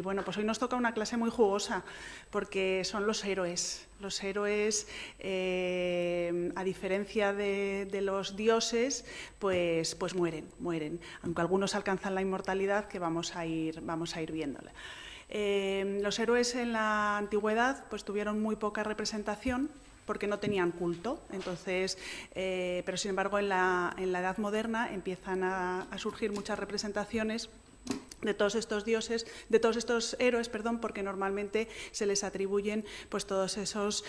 bueno, pues hoy nos toca una clase muy jugosa, porque son los héroes. Los héroes, a diferencia de los dioses, pues mueren, aunque algunos alcanzan la inmortalidad, que vamos a ir viéndola. Los héroes en la antigüedad pues tuvieron muy poca representación, porque no tenían culto. Entonces, pero sin embargo en la Edad Moderna empiezan a surgir muchas representaciones de todos estos dioses, de todos estos héroes, porque normalmente se les atribuyen pues todos esos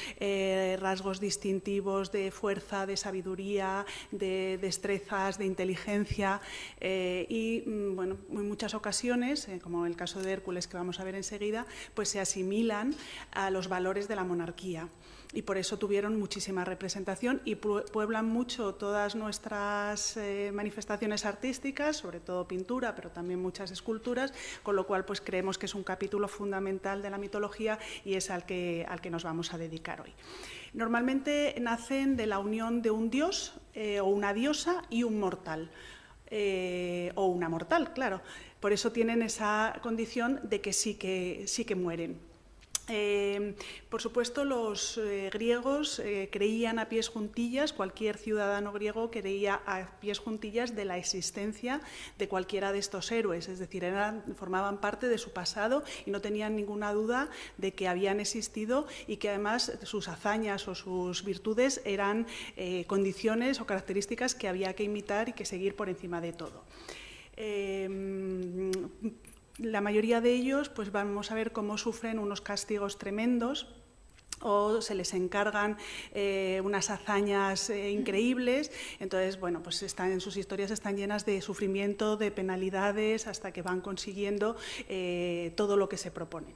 rasgos distintivos de fuerza, de sabiduría, de destrezas, de inteligencia y bueno, en muchas ocasiones, como en el caso de Hércules que vamos a ver enseguida, pues se asimilan a los valores de la monarquía. Y por eso tuvieron muchísima representación y pueblan mucho todas nuestras manifestaciones artísticas, sobre todo pintura, pero también muchas esculturas, con lo cual pues creemos que es un capítulo fundamental de la mitología y es al que nos vamos a dedicar hoy. Normalmente nacen de la unión de un dios o una diosa y un mortal. O una mortal, claro. Por eso tienen esa condición de que sí que mueren. Por supuesto, los griegos creían a pies juntillas, cualquier ciudadano griego creía a pies juntillas de la existencia de cualquiera de estos héroes, es decir, formaban parte de su pasado y no tenían ninguna duda de que habían existido y que además sus hazañas o sus virtudes eran condiciones o características que había que imitar y que seguir por encima de todo. La mayoría de ellos, pues vamos a ver cómo sufren unos castigos tremendos o se les encargan unas hazañas increíbles. Entonces, bueno, pues sus historias están llenas de sufrimiento, de penalidades, hasta que van consiguiendo todo lo que se proponen.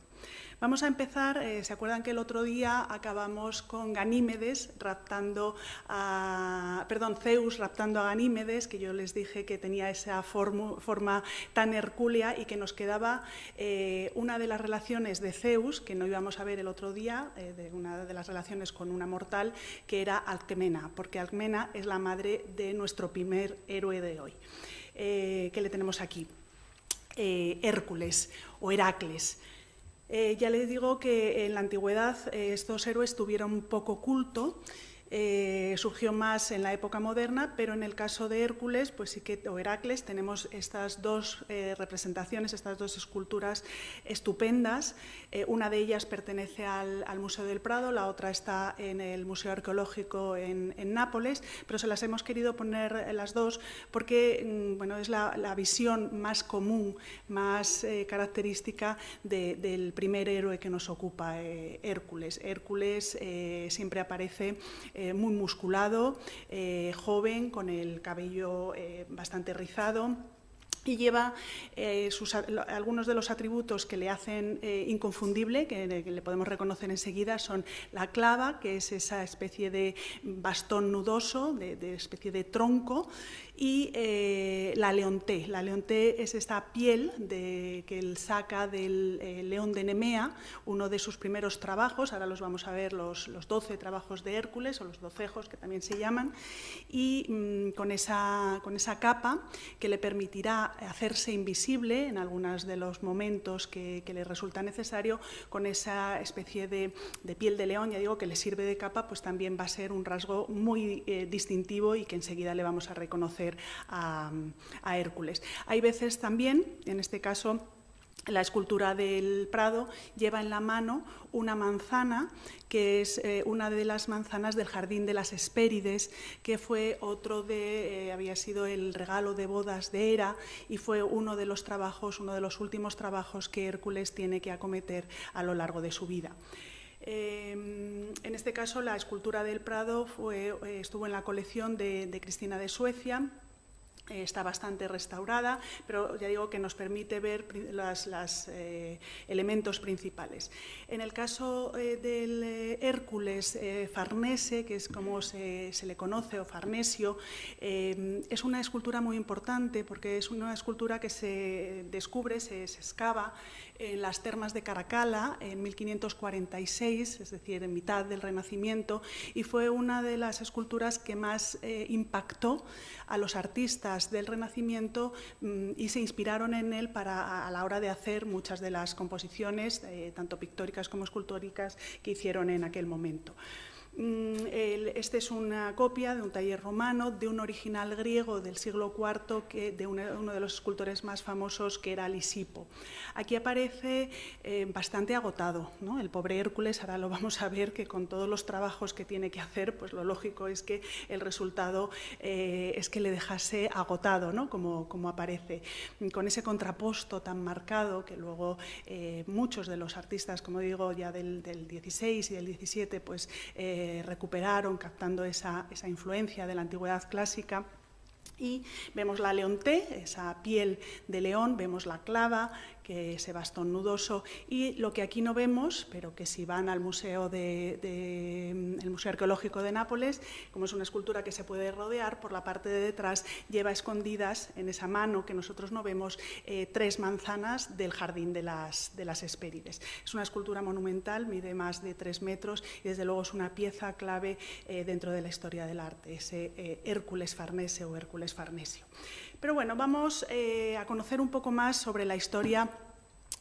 Vamos a empezar, ¿se acuerdan que el otro día acabamos con Zeus raptando a Ganímedes, que yo les dije que tenía esa forma tan hercúlea y que nos quedaba una de las relaciones de Zeus, que no íbamos a ver el otro día, de una de las relaciones con una mortal, que era Alcmena, porque Alcmena es la madre de nuestro primer héroe de hoy. ¿Qué le tenemos aquí? Hércules o Heracles. Ya les digo que en la antigüedad estos héroes tuvieron poco culto, surgió más en la época moderna, pero en el caso de Hércules o Heracles tenemos estas dos representaciones, estas dos esculturas estupendas. Una de ellas pertenece al Museo del Prado, la otra está en el Museo Arqueológico en Nápoles, pero se las hemos querido poner las dos porque bueno, es la visión más común, más característica del primer héroe que nos ocupa, Hércules. Hércules siempre aparece muy musculado, joven, con el cabello bastante rizado, y lleva algunos de los atributos que le hacen inconfundible, que le podemos reconocer enseguida, son la clava, que es esa especie de bastón nudoso, de especie de tronco, y la leonté. La leonté es esta piel que él saca del león de Nemea, uno de sus primeros trabajos. Ahora los vamos a ver, los 12 trabajos de Hércules, o los docejos, que también se llaman, y con esa capa que le permitirá hacerse invisible en algunos de los momentos que le resulta necesario, con esa especie de piel de león, ya digo, que le sirve de capa, pues también va a ser un rasgo muy distintivo y que enseguida le vamos a reconocer a Hércules. Hay veces también, en este caso, la escultura del Prado lleva en la mano una manzana, que es una de las manzanas del Jardín de las Hespérides, que fue había sido el regalo de bodas de Hera y fue uno de los últimos trabajos que Hércules tiene que acometer a lo largo de su vida. En este caso, la escultura del Prado estuvo en la colección de Cristina de Suecia. Está bastante restaurada, pero ya digo que nos permite ver los elementos principales. En el caso del Hércules Farnese, que es como se le conoce, o Farnesio, es una escultura muy importante porque es una escultura que se descubre, se excava en las termas de Caracalla en 1546, es decir, en mitad del Renacimiento, y fue una de las esculturas que más impactó a los artistas artistas del Renacimiento y se inspiraron en él a la hora de hacer muchas de las composiciones, tanto pictóricas como escultóricas, que hicieron en aquel momento. Este es una copia de un taller romano de un original griego del siglo IV, de uno de los escultores más famosos, que era Lisipo. Aquí aparece bastante agotado, ¿no? El pobre Hércules, ahora lo vamos a ver, que con todos los trabajos que tiene que hacer, pues lo lógico es que el resultado es que le dejase agotado, ¿no? Como aparece, con ese contraposto tan marcado que luego muchos de los artistas, como digo, ya del 16 y del 17, pues recuperaron, captando esa influencia de la antigüedad clásica. Y vemos la leonté, esa piel de león, vemos la clava, que ese bastón nudoso, y lo que aquí no vemos, pero que si van al Museo el Museo Arqueológico de Nápoles, como es una escultura que se puede rodear, por la parte de detrás lleva escondidas en esa mano que nosotros no vemos 3 manzanas del jardín de las Hespérides. Es una escultura monumental, mide más de 3 metros y desde luego es una pieza clave dentro de la historia del arte, ese Hércules Farnesio o Hércules Farnesio. Pero bueno, vamos a conocer un poco más sobre la historia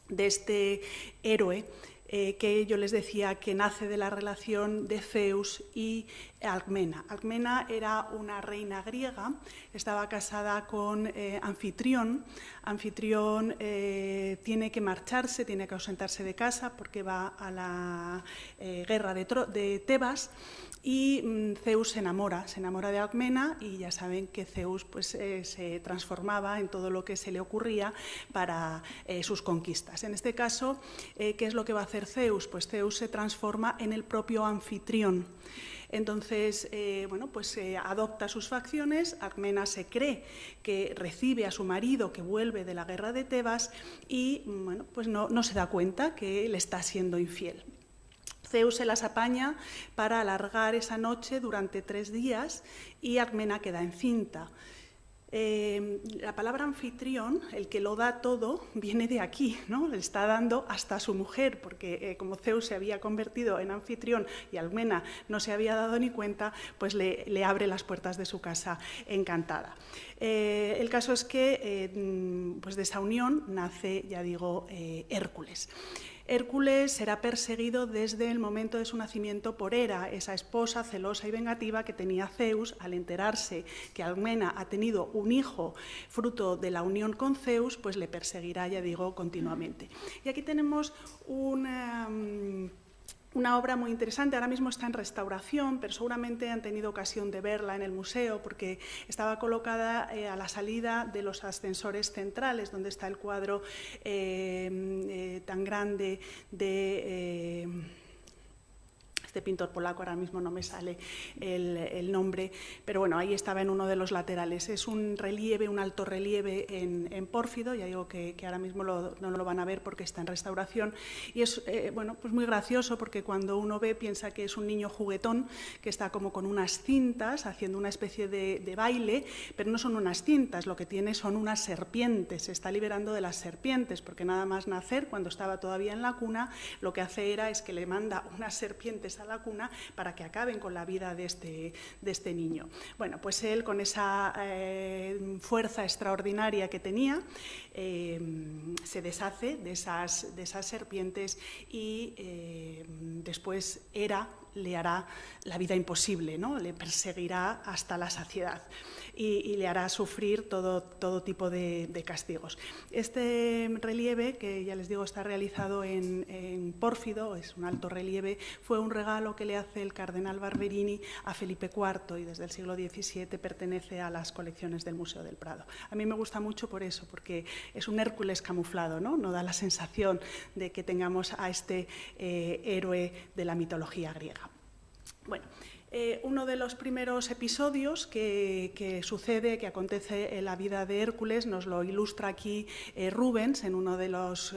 de este héroe que yo les decía que nace de la relación de Zeus y Alcmena. Alcmena era una reina griega, estaba casada con Anfitrión. Anfitrión tiene que marcharse, tiene que ausentarse de casa porque va a la guerra de Tebas. Y Zeus se enamora de Alcmena, y ya saben que Zeus pues, se transformaba en todo lo que se le ocurría para sus conquistas. En este caso, ¿qué es lo que va a hacer Zeus? Pues Zeus se transforma en el propio Anfitrión. Entonces, pues adopta sus facciones. Alcmena se cree que recibe a su marido que vuelve de la guerra de Tebas y pues no se da cuenta que le está siendo infiel. Zeus se las apaña para alargar esa noche durante 3 días y Alcmena queda encinta. La palabra anfitrión, el que lo da todo, viene de aquí, ¿no? Le está dando hasta a su mujer, porque como Zeus se había convertido en anfitrión y Alcmena no se había dado ni cuenta, pues le abre las puertas de su casa encantada. El caso es que pues de esa unión nace, ya digo, Hércules. Hércules será perseguido desde el momento de su nacimiento por Hera, esa esposa celosa y vengativa que tenía Zeus. Al enterarse que Alcmena ha tenido un hijo fruto de la unión con Zeus, pues le perseguirá, ya digo, continuamente. Y aquí tenemos una obra muy interesante, ahora mismo está en restauración, pero seguramente han tenido ocasión de verla en el museo porque estaba colocada a la salida de los ascensores centrales, donde está el cuadro tan grande de este pintor polaco, ahora mismo no me sale el nombre, pero bueno, ahí estaba en uno de los laterales. Es un relieve, un alto relieve en pórfido, ya digo que ahora mismo no lo van a ver porque está en restauración, y es pues muy gracioso porque cuando uno ve piensa que es un niño juguetón que está como con unas cintas haciendo una especie de baile, pero no son unas cintas, lo que tiene son unas serpientes, se está liberando de las serpientes, porque nada más nacer, cuando estaba todavía en la cuna, lo que hace es que le manda unas serpientes a la cuna para que acaben con la vida de este niño. Bueno, pues él, con esa fuerza extraordinaria que tenía, se deshace de esas serpientes y después Hera le hará la vida imposible, ¿no? Le perseguirá hasta la saciedad y le hará sufrir todo tipo de castigos. Este relieve, que ya les digo está realizado en pórfido, es un alto relieve, fue un regalo que le hace el cardenal Barberini a Felipe IV y desde el siglo XVII pertenece a las colecciones del Museo del Prado. A mí me gusta mucho por eso, porque es un Hércules camuflado, ¿no? No da la sensación de que tengamos a este héroe de la mitología griega. Bueno, uno de los primeros episodios que sucede, que acontece en la vida de Hércules, nos lo ilustra aquí Rubens en uno de los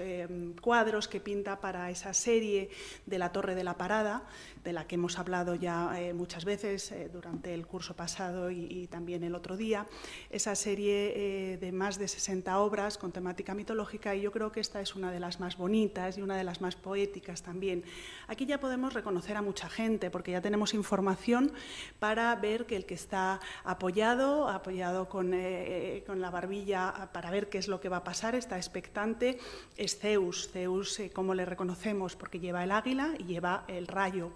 cuadros que pinta para esa serie de la Torre de la Parada, de la que hemos hablado ya muchas veces durante el curso pasado y también el otro día. Esa serie de más de 60 obras con temática mitológica, y yo creo que esta es una de las más bonitas y una de las más poéticas también. Aquí ya podemos reconocer a mucha gente porque ya tenemos información información para ver que el que está apoyado con la barbilla para ver qué es lo que va a pasar, está expectante, es Zeus. Zeus, ¿cómo le reconocemos? Porque lleva el águila y lleva el rayo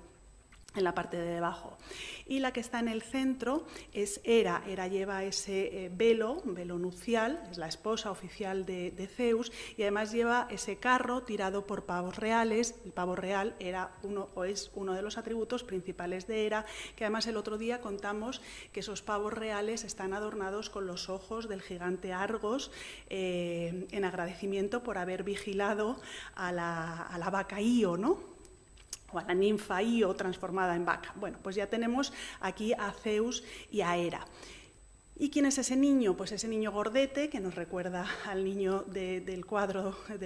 en la parte de debajo. Y la que está en el centro es Hera. Hera lleva ese velo nupcial, es la esposa oficial de Zeus, y además lleva ese carro tirado por pavos reales. El pavo real es uno de los atributos principales de Hera, que además el otro día contamos que esos pavos reales están adornados con los ojos del gigante Argos, en agradecimiento por haber vigilado a la vaca Io, ¿no? O a la ninfa Io transformada en vaca. Bueno, pues ya tenemos aquí a Zeus y a Hera. ¿Y quién es ese niño? Pues ese niño gordete que nos recuerda al niño del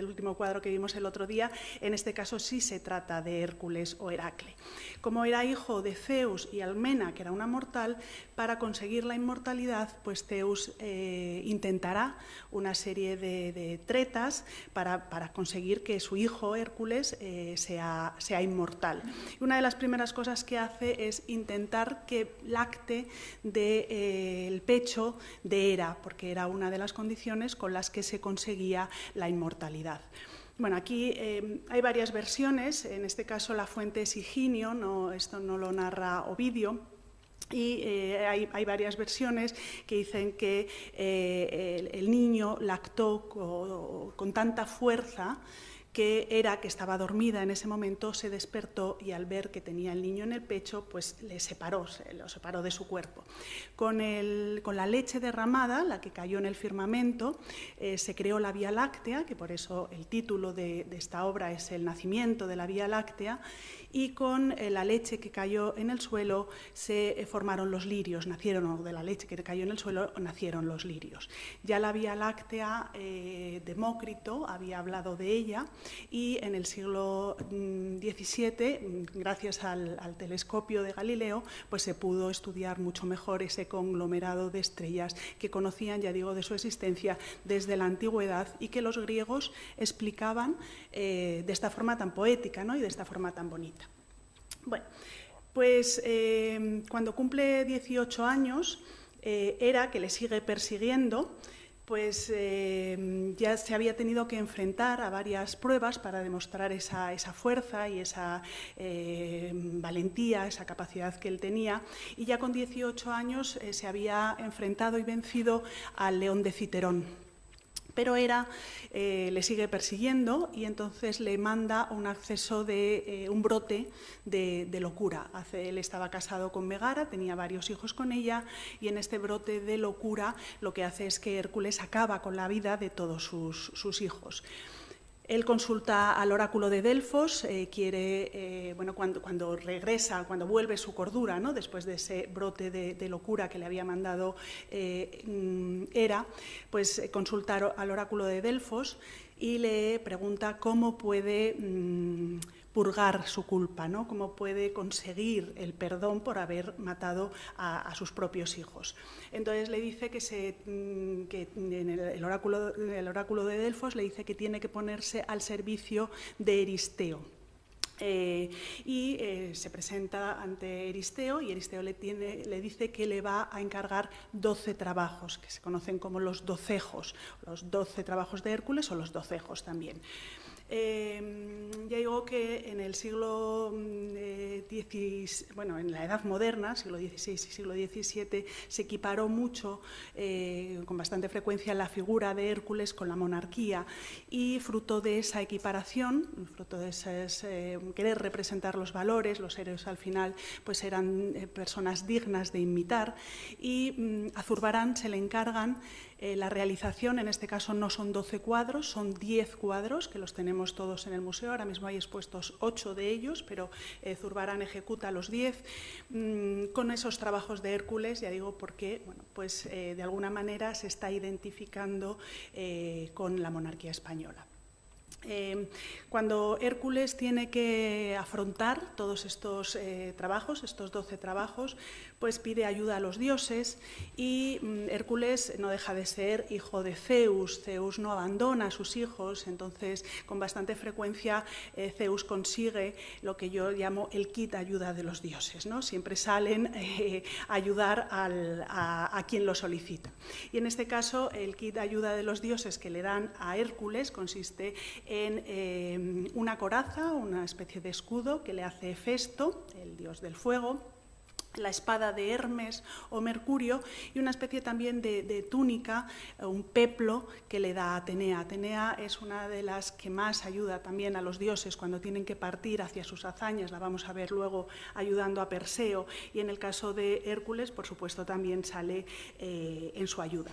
último cuadro que vimos el otro día. En este caso sí se trata de Hércules o Heracle. Como era hijo de Zeus y Almena, que era una mortal, para conseguir la inmortalidad, pues Zeus intentará una serie de tretas para conseguir que su hijo Hércules sea inmortal. Y una de las primeras cosas que hace es intentar que lacte del pecho de Hera, porque era una de las condiciones con las que se conseguía la inmortalidad. Bueno, aquí hay varias versiones, en este caso la fuente es Higinio, esto no lo narra Ovidio, y hay varias versiones que dicen que el niño lactó con tanta fuerza que Hera, que estaba dormida en ese momento, se despertó y al ver que tenía el niño en el pecho, pues lo separó de su cuerpo. Con la leche derramada, la que cayó en el firmamento, se creó la Vía Láctea, que por eso el título de esta obra es El nacimiento de la Vía Láctea, y con la leche que cayó en el suelo se formaron los lirios, de la leche que cayó en el suelo nacieron los lirios. Ya la Vía Láctea, Demócrito había hablado de ella, y en el siglo XVII, gracias al telescopio de Galileo, pues se pudo estudiar mucho mejor ese conglomerado de estrellas que conocían, ya digo, de su existencia desde la antigüedad y que los griegos explicaban de esta forma tan poética, ¿no? Y de esta forma tan bonita. Bueno, pues cuando cumple 18 años, Hera, que le sigue persiguiendo, pues ya se había tenido que enfrentar a varias pruebas para demostrar esa fuerza y esa valentía, esa capacidad que él tenía, y ya con 18 años se había enfrentado y vencido al león de Citerón. Pero Hera le sigue persiguiendo y entonces le manda un acceso de un brote de locura. Él estaba casado con Megara, tenía varios hijos con ella, y en este brote de locura lo que hace es que Hércules acaba con la vida de todos sus hijos. Él consulta al oráculo de Delfos, cuando vuelve su cordura, ¿no? Después de ese brote de locura que le había mandado Hera, pues consulta al oráculo de Delfos y le pregunta cómo puede purgar su culpa, ¿no? Cómo puede conseguir el perdón por haber matado a sus propios hijos. Entonces le dice que en el oráculo de Delfos le dice que tiene que ponerse al servicio de Euristeo. Se presenta ante Euristeo y Euristeo le dice que le va a encargar 12 trabajos, que se conocen como los docejos, los 12 trabajos de Hércules o los docejos también. Ya digo que en el siglo en la Edad Moderna, siglo XVI y siglo XVII, se equiparó mucho, con bastante frecuencia, la figura de Hércules con la monarquía, y fruto de esa equiparación, fruto de querer representar los valores, los héroes al final pues eran personas dignas de imitar, y a Zurbarán se le encargan la realización. En este caso no son 12 cuadros, son 10 cuadros que los tenemos todos en el museo. Ahora mismo hay expuestos 8 de ellos, pero Zurbarán ejecuta los 10 con esos trabajos de Hércules, ya digo, porque de alguna manera se está identificando con la monarquía española. Cuando Hércules tiene que afrontar todos estos trabajos, estos 12 trabajos, pues pide ayuda a los dioses y Hércules no deja de ser hijo de Zeus. Zeus no abandona a sus hijos, entonces con bastante frecuencia Zeus consigue lo que yo llamo el kit ayuda de los dioses, ¿no? Siempre salen a ayudar a quien lo solicita. Y en este caso el kit ayuda de los dioses que le dan a Hércules consiste en una coraza, una especie de escudo que le hace Hefesto, el dios del fuego, la espada de Hermes o Mercurio y una especie también de túnica, un peplo que le da a Atenea. Atenea es una de las que más ayuda también a los dioses cuando tienen que partir hacia sus hazañas, la vamos a ver luego ayudando a Perseo, y en el caso de Hércules, por supuesto, también sale en su ayuda.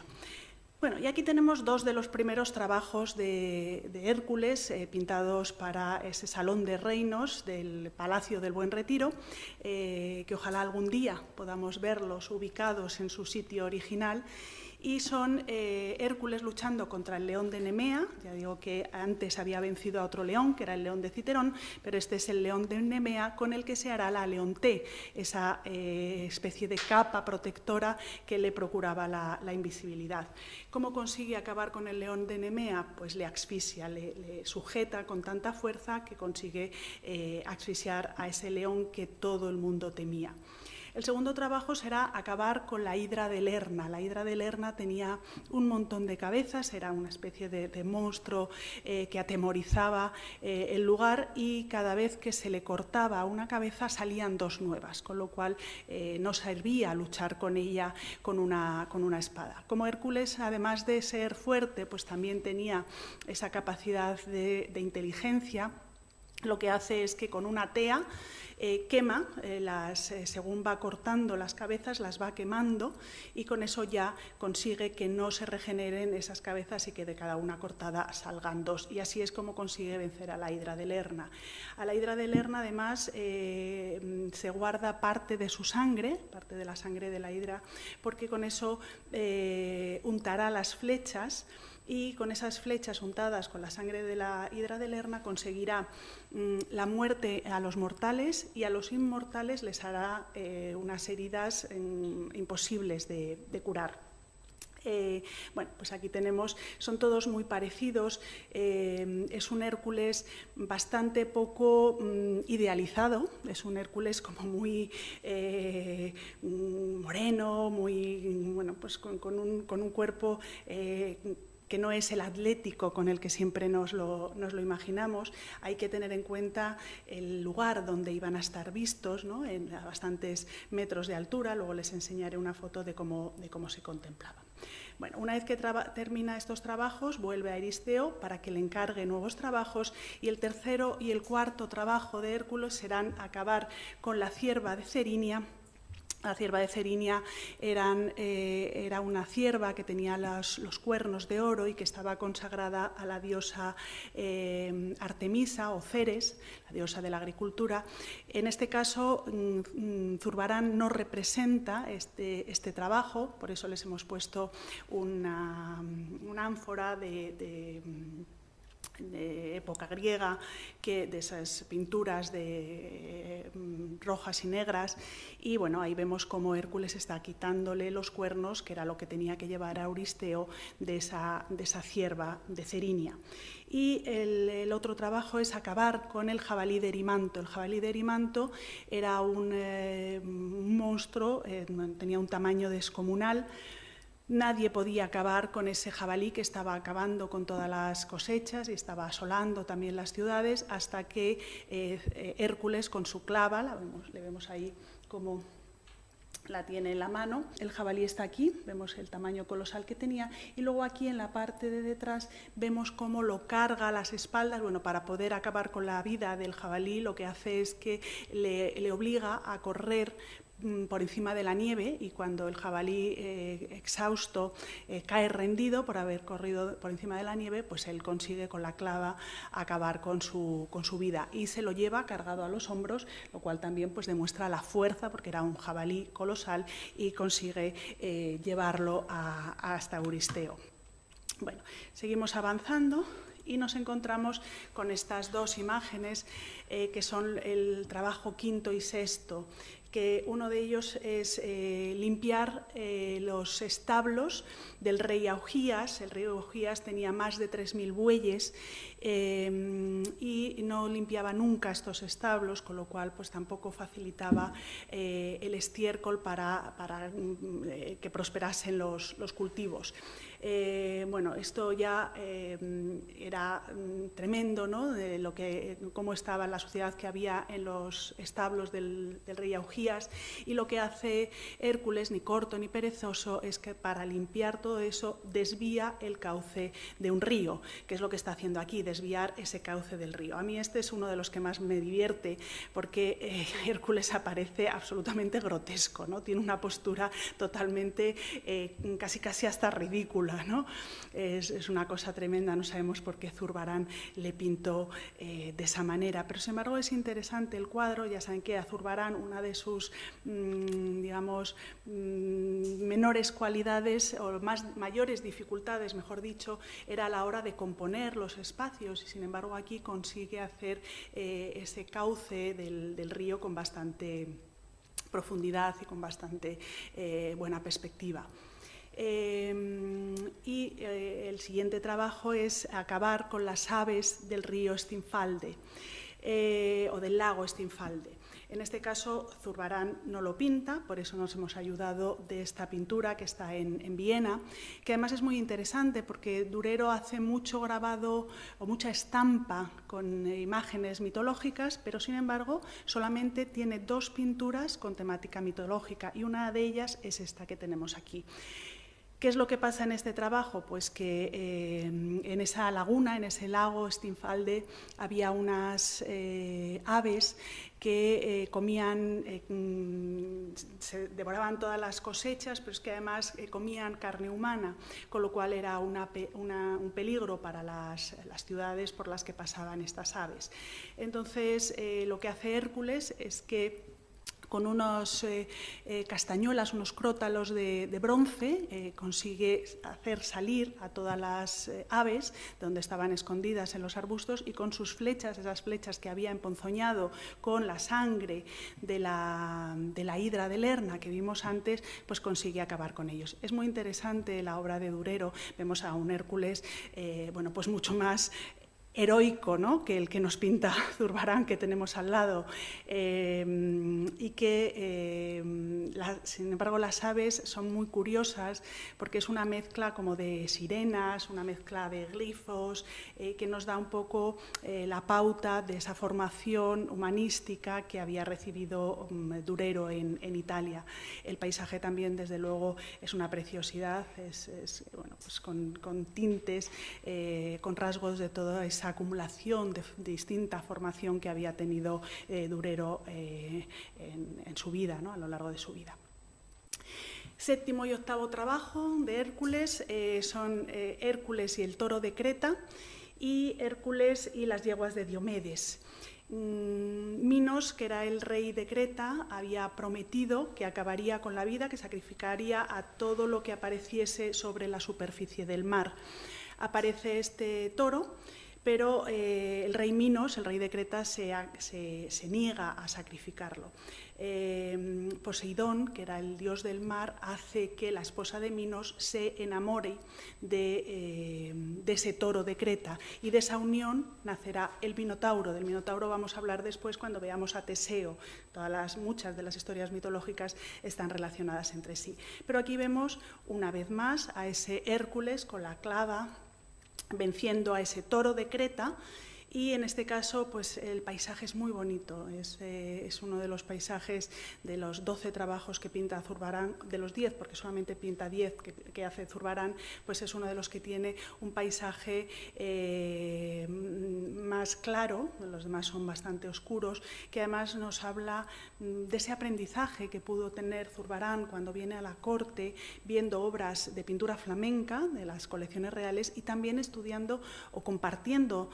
Bueno, y aquí tenemos dos de los primeros trabajos de Hércules pintados para ese salón de reinos del Palacio del Buen Retiro, que ojalá algún día podamos verlos ubicados en su sitio original. Y son Hércules luchando contra el león de Nemea. Ya digo que antes había vencido a otro león, que era el león de Citerón, pero este es el león de Nemea con el que se hará la leonté, esa especie de capa protectora que le procuraba la invisibilidad. ¿Cómo consigue acabar con el león de Nemea? Pues le asfixia, le sujeta con tanta fuerza que consigue asfixiar a ese león que todo el mundo temía. El segundo trabajo será acabar con la hidra de Lerna. La hidra de Lerna tenía un montón de cabezas, era una especie de monstruo que atemorizaba el lugar, y cada vez que se le cortaba una cabeza salían dos nuevas, con lo cual no servía luchar con ella con una espada. Como Hércules, además de ser fuerte, pues también tenía esa capacidad de inteligencia, lo que hace es que con una tea quema, según va cortando las cabezas, las va quemando, y con eso ya consigue que no se regeneren esas cabezas y que de cada una cortada salgan dos. Y así es como consigue vencer a la hidra de Lerna. A la hidra de Lerna, además, se guarda parte de su sangre, parte de la sangre de la hidra, porque con eso untará las flechas, y con esas flechas untadas con la sangre de la hidra de Lerna conseguirá la muerte a los mortales, y a los inmortales les hará unas heridas imposibles de curar. Bueno, pues aquí tenemos, son todos muy parecidos, es un Hércules bastante poco idealizado, es un Hércules como muy moreno, muy, bueno, pues con un cuerpo que no es el atlético con el que siempre nos lo imaginamos. Hay que tener en cuenta el lugar donde iban a estar vistos, ¿no? A bastantes metros de altura. Luego les enseñaré una foto de cómo se contemplaban. Bueno, una vez que termina estos trabajos, vuelve a Euristeo para que le encargue nuevos trabajos, y el tercero y el cuarto trabajo de Hércules serán acabar con la cierva de Cerinia. La cierva de Cerinia era una cierva que tenía los cuernos de oro y que estaba consagrada a la diosa Artemisa o Ceres, la diosa de la agricultura. En este caso, Zurbarán no representa este trabajo, por eso les hemos puesto una ánfora de época griega, de esas pinturas rojas y negras, y bueno, ahí vemos cómo Hércules está quitándole los cuernos, que era lo que tenía que llevar a Euristeo de esa cierva de Cerinia. Y el otro trabajo es acabar con el jabalí de Erimanto. El jabalí de Erimanto era un monstruo, tenía un tamaño descomunal. Nadie podía acabar con ese jabalí que estaba acabando con todas las cosechas y estaba asolando también las ciudades, hasta que Hércules con su clava, le vemos ahí como la tiene en la mano, el jabalí está aquí, vemos el tamaño colosal que tenía, y luego aquí en la parte de detrás vemos cómo lo carga a las espaldas. Bueno, para poder acabar con la vida del jabalí, lo que hace es que le obliga a correr por encima de la nieve, y cuando el jabalí exhausto cae rendido por haber corrido por encima de la nieve, pues él consigue con la clava acabar con su vida, y se lo lleva cargado a los hombros, lo cual también pues demuestra la fuerza, porque era un jabalí colosal, y consigue llevarlo hasta Euristeo. Bueno, seguimos avanzando. Y nos encontramos con estas dos imágenes que son el trabajo quinto y sexto, que uno de ellos es limpiar los establos del rey Augías. El rey Augías tenía más de 3.000 bueyes y no limpiaba nunca estos establos, con lo cual pues, tampoco facilitaba el estiércol para que prosperasen los cultivos. Bueno, esto ya era tremendo, ¿no? De cómo estaba la suciedad que había en los establos del rey Augías, y lo que hace Hércules, ni corto ni perezoso, es que para limpiar todo eso desvía el cauce de un río, que es lo que está haciendo aquí, desviar ese cauce del río. A mí este es uno de los que más me divierte, porque Hércules aparece absolutamente grotesco, ¿no? Tiene una postura totalmente, casi hasta ridícula, ¿no? Es una cosa tremenda, no sabemos por qué Zurbarán le pintó de esa manera, pero sin embargo es interesante el cuadro. Ya saben que a Zurbarán una de sus, digamos, menores cualidades o mayores dificultades, mejor dicho, era a la hora de componer los espacios, y sin embargo aquí consigue hacer ese cauce del río con bastante profundidad y con bastante buena perspectiva. El siguiente trabajo es acabar con las aves del río Stinfalde o del lago Stinfalde. En este caso, Zurbarán no lo pinta, por eso nos hemos ayudado de esta pintura que está en Viena, que además es muy interesante porque Durero hace mucho grabado o mucha estampa con imágenes mitológicas, pero sin embargo solamente tiene 2 pinturas con temática mitológica, y una de ellas es esta que tenemos aquí. ¿Qué es lo que pasa en este trabajo? Pues que en esa laguna, en ese lago Stinfalde, había unas aves que comían, se devoraban todas las cosechas, pero es que además comían carne humana, con lo cual era un peligro para las ciudades por las que pasaban estas aves. Entonces, lo que hace Hércules es que con unos castañuelas, unos crótalos de bronce, consigue hacer salir a todas las aves de donde estaban escondidas en los arbustos, y con sus flechas, esas flechas que había emponzoñado con la sangre de la hidra de Lerna que vimos antes, pues consigue acabar con ellos. Es muy interesante la obra de Durero. Vemos a un Hércules bueno, pues mucho más heroico, ¿no?, que el que nos pinta Zurbarán, que tenemos al lado, y que, sin embargo, las aves son muy curiosas porque es una mezcla como de sirenas, una mezcla de glifos, que nos da un poco la pauta de esa formación humanística que había recibido Durero en Italia. El paisaje también, desde luego, es una preciosidad, bueno, pues con tintes, con rasgos de toda esa acumulación de distinta formación que había tenido Durero en su vida, ¿no?, a lo largo de su vida. Séptimo y octavo trabajo de Hércules son Hércules y el toro de Creta y Hércules y las yeguas de Diomedes. Minos, que era el rey de Creta, había prometido que acabaría con la vida, que sacrificaría a todo lo que apareciese sobre la superficie del mar. Aparece este toro, pero el rey Minos, el rey de Creta, se niega a sacrificarlo. Poseidón, que era el dios del mar, hace que la esposa de Minos se enamore de ese toro de Creta, y de esa unión nacerá el Minotauro. Del Minotauro vamos a hablar después cuando veamos a Teseo. Muchas de las historias mitológicas están relacionadas entre sí. Pero aquí vemos una vez más a ese Hércules con la clava venciendo a ese toro de Creta, y en este caso pues el paisaje es muy bonito, es uno de los paisajes de los 12 trabajos que pinta Zurbarán, de los 10, porque solamente pinta 10 que hace Zurbarán, pues es uno de los que tiene un paisaje más claro, los demás son bastante oscuros, que además nos habla de ese aprendizaje que pudo tener Zurbarán cuando viene a la corte, viendo obras de pintura flamenca de las colecciones reales y también estudiando o compartiendo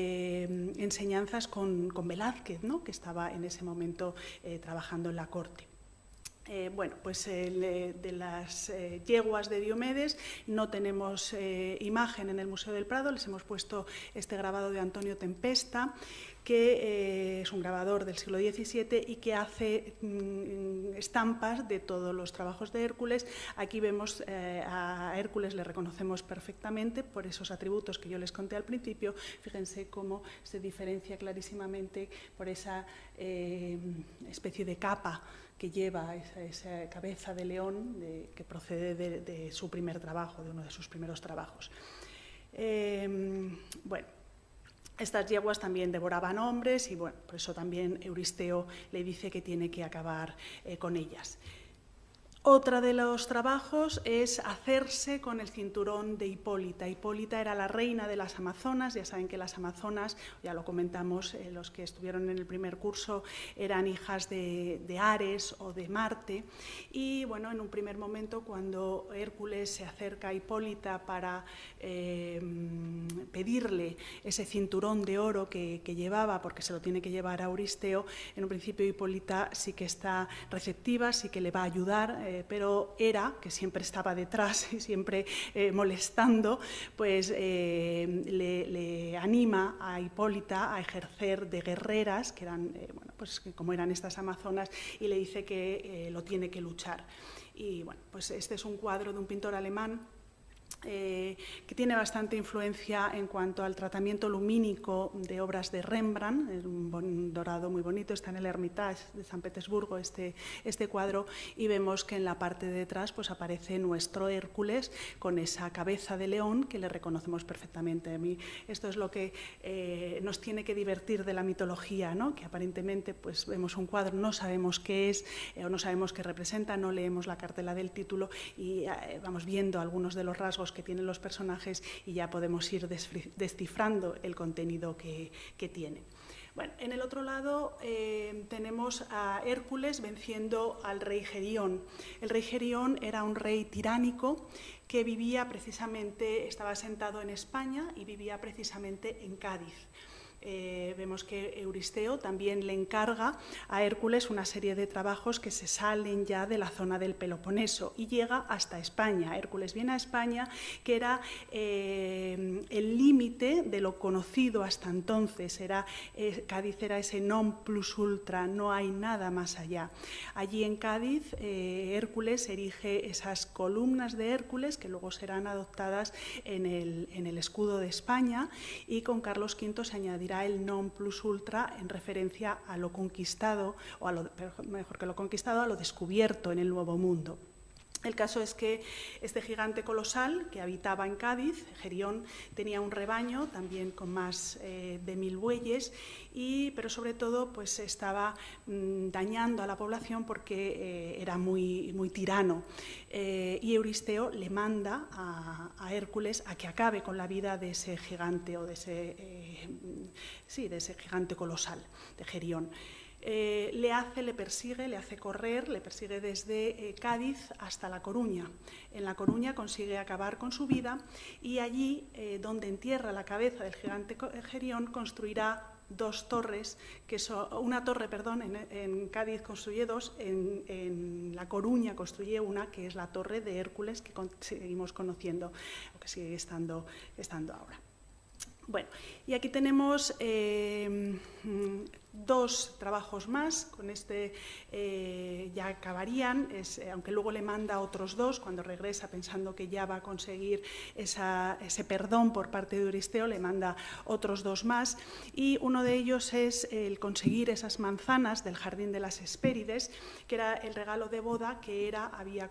enseñanzas con Velázquez, ¿no?, que estaba en ese momento trabajando en la corte. Bueno, pues de las yeguas de Diomedes no tenemos imagen en el Museo del Prado, les hemos puesto este grabado de Antonio Tempesta, que es un grabador del siglo XVII y que hace estampas de todos los trabajos de Hércules. Aquí vemos a Hércules, le reconocemos perfectamente por esos atributos que yo les conté al principio. Fíjense cómo se diferencia clarísimamente por esa especie de capa que lleva esa cabeza de león que procede de su primer trabajo, de uno de sus primeros trabajos. Bueno, estas yeguas también devoraban hombres y bueno, por eso también Euristeo le dice que tiene que acabar con ellas. Otra de los trabajos es hacerse con el cinturón de Hipólita. Hipólita era la reina de las Amazonas, ya saben que las Amazonas, ya lo comentamos, los que estuvieron en el primer curso, eran hijas de Ares o de Marte. Y bueno, en un primer momento, cuando Hércules se acerca a Hipólita para pedirle ese cinturón de oro que llevaba, porque se lo tiene que llevar a Euristeo, en un principio Hipólita sí que está receptiva, sí que le va a ayudar, pero Hera, que siempre estaba detrás y siempre molestando, pues le anima a Hipólita a ejercer de guerreras, que eran, bueno, pues como eran estas amazonas, y le dice que lo tiene que luchar. Y bueno, pues este es un cuadro de un pintor alemán que tiene bastante influencia en cuanto al tratamiento lumínico de obras de Rembrandt, es un dorado muy bonito, está en el Hermitage de San Petersburgo este cuadro, y vemos que en la parte de detrás pues aparece nuestro Hércules con esa cabeza de león que le reconocemos perfectamente. A mí esto es lo que nos tiene que divertir de la mitología, ¿no? Que aparentemente pues vemos un cuadro, no sabemos qué es o no sabemos qué representa, no leemos la cartela del título y vamos viendo algunos de los rasgos que tienen los personajes y ya podemos ir descifrando el contenido que tiene. Bueno, en el otro lado tenemos a Hércules venciendo al rey Gerión. El rey Gerión era un rey tiránico que vivía precisamente, estaba asentado en España y vivía precisamente en Cádiz. Vemos que Euristeo también le encarga a Hércules una serie de trabajos que se salen ya de la zona del Peloponeso y llega hasta España. Hércules viene a España, que era el límite de lo conocido hasta entonces. Cádiz era ese non plus ultra, no hay nada más allá. Allí en Cádiz, Hércules erige esas columnas de Hércules que luego serán adoptadas en el escudo de España, y con Carlos V se añadirá el non plus ultra en referencia a lo conquistado, o mejor que lo conquistado, a lo descubierto en el Nuevo Mundo. El caso es que este gigante colosal que habitaba en Cádiz, Gerión, tenía un rebaño también con más de 1000 bueyes, pero sobre todo pues estaba dañando a la población porque era muy tirano. Y Euristeo le manda a Hércules a que acabe con la vida de ese gigante o de ese gigante colosal, de Gerión. Le persigue, le hace correr, le persigue desde Cádiz hasta La Coruña. En La Coruña consigue acabar con su vida y allí, donde entierra la cabeza del gigante Gerión, construirá dos torres, una torre, en Cádiz construye dos, en La Coruña construye una, que es la torre de Hércules, que seguimos conociendo, o que sigue estando ahora. Bueno, y aquí tenemos dos trabajos más, con este ya acabarían, aunque luego le manda otros dos, cuando regresa pensando que ya va a conseguir ese perdón por parte de Euristeo, le manda otros dos más, y uno de ellos es el conseguir esas manzanas del jardín de las Hespérides, que era el regalo de boda que Hera había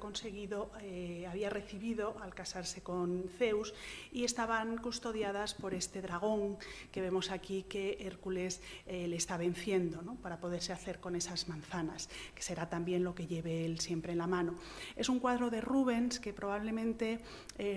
recibido al casarse con Zeus, y estaban custodiadas por este dragón que vemos aquí que Hércules le está venciendo, ¿no? Para poderse hacer con esas manzanas, que será también lo que lleve él siempre en la mano. Es un cuadro de Rubens que probablemente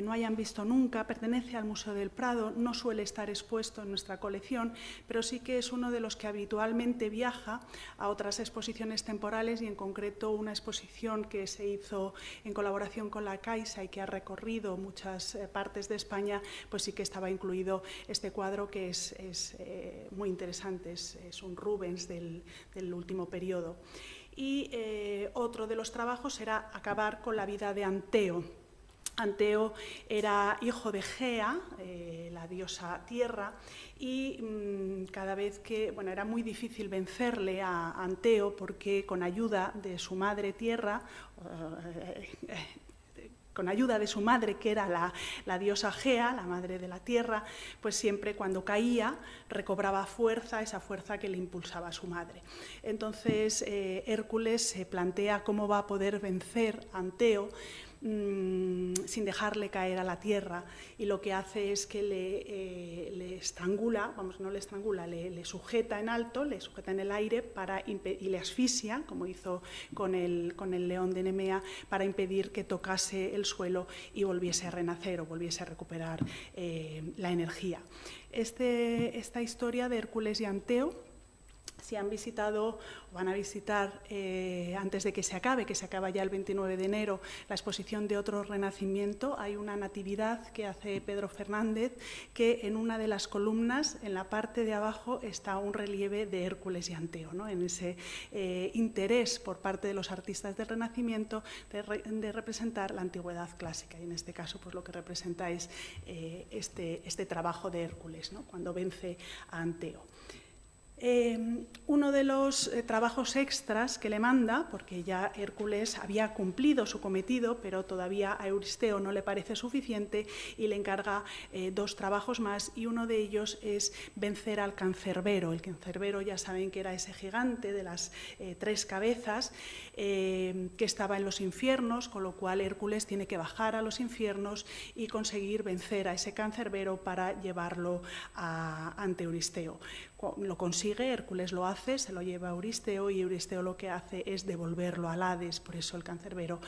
no hayan visto nunca, pertenece al Museo del Prado, no suele estar expuesto en nuestra colección, pero sí que es uno de los que habitualmente viaja a otras exposiciones temporales, y en concreto una exposición que se hizo en colaboración con la Caixa y que ha recorrido muchas partes de España, pues sí que estaba incluido este cuadro, que es muy interesante, es un Rubens del último periodo. y otro de los trabajos era acabar con la vida de Anteo. Anteo era hijo de Gea, la diosa tierra, y cada vez que, bueno, era muy difícil vencerle a Anteo porque con ayuda de su madre tierra, con ayuda de su madre, que era la diosa Gea, la madre de la tierra, pues siempre cuando caía recobraba fuerza, esa fuerza que le impulsaba a su madre. Entonces Hércules se plantea cómo va a poder vencer a Anteo sin dejarle caer a la tierra, y lo que hace es que le estrangula, vamos, no le estrangula, le sujeta en alto, le sujeta en el aire y le asfixia, como hizo con el león de Nemea, para impedir que tocase el suelo y volviese a renacer o volviese a recuperar la energía. Esta historia de Hércules y Anteo, si han visitado o van a visitar antes de que se acaba ya el 29 de enero, la exposición de Otro Renacimiento, hay una natividad que hace Pedro Fernández, que en una de las columnas, en la parte de abajo, está un relieve de Hércules y Anteo, ¿no? En ese interés por parte de los artistas del Renacimiento de representar la antigüedad clásica, y en este caso pues lo que representa es este trabajo de Hércules, ¿no? Cuando vence a Anteo. Uno de los trabajos extras que le manda, porque ya Hércules había cumplido su cometido, pero todavía a Euristeo no le parece suficiente y le encarga 2 trabajos más, y uno de ellos es vencer al Cancerbero. El Cancerbero, ya saben que era ese gigante de las 3 cabezas que estaba en los infiernos, con lo cual Hércules tiene que bajar a los infiernos y conseguir vencer a ese Cancerbero para llevarlo ante Euristeo. Lo consigue, Hércules lo hace, se lo lleva a Euristeo, y Euristeo lo que hace es devolverlo al Hades, por eso el Cancerbero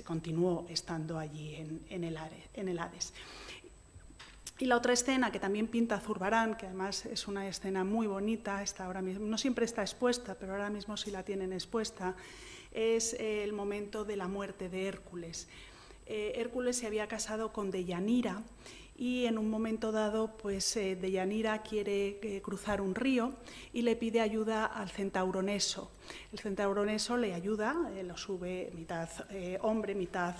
continuó estando allí en el Hades. Y la otra escena que también pinta Zurbarán, que además es una escena muy bonita, está ahora mismo, no siempre está expuesta, pero ahora mismo sí la tienen expuesta, es el momento de la muerte de Hércules. Hércules se había casado con Deyanira, y en un momento dado pues Deyanira quiere cruzar un río y le pide ayuda al centauro Neso. El centauro Neso le ayuda, lo sube mitad hombre, mitad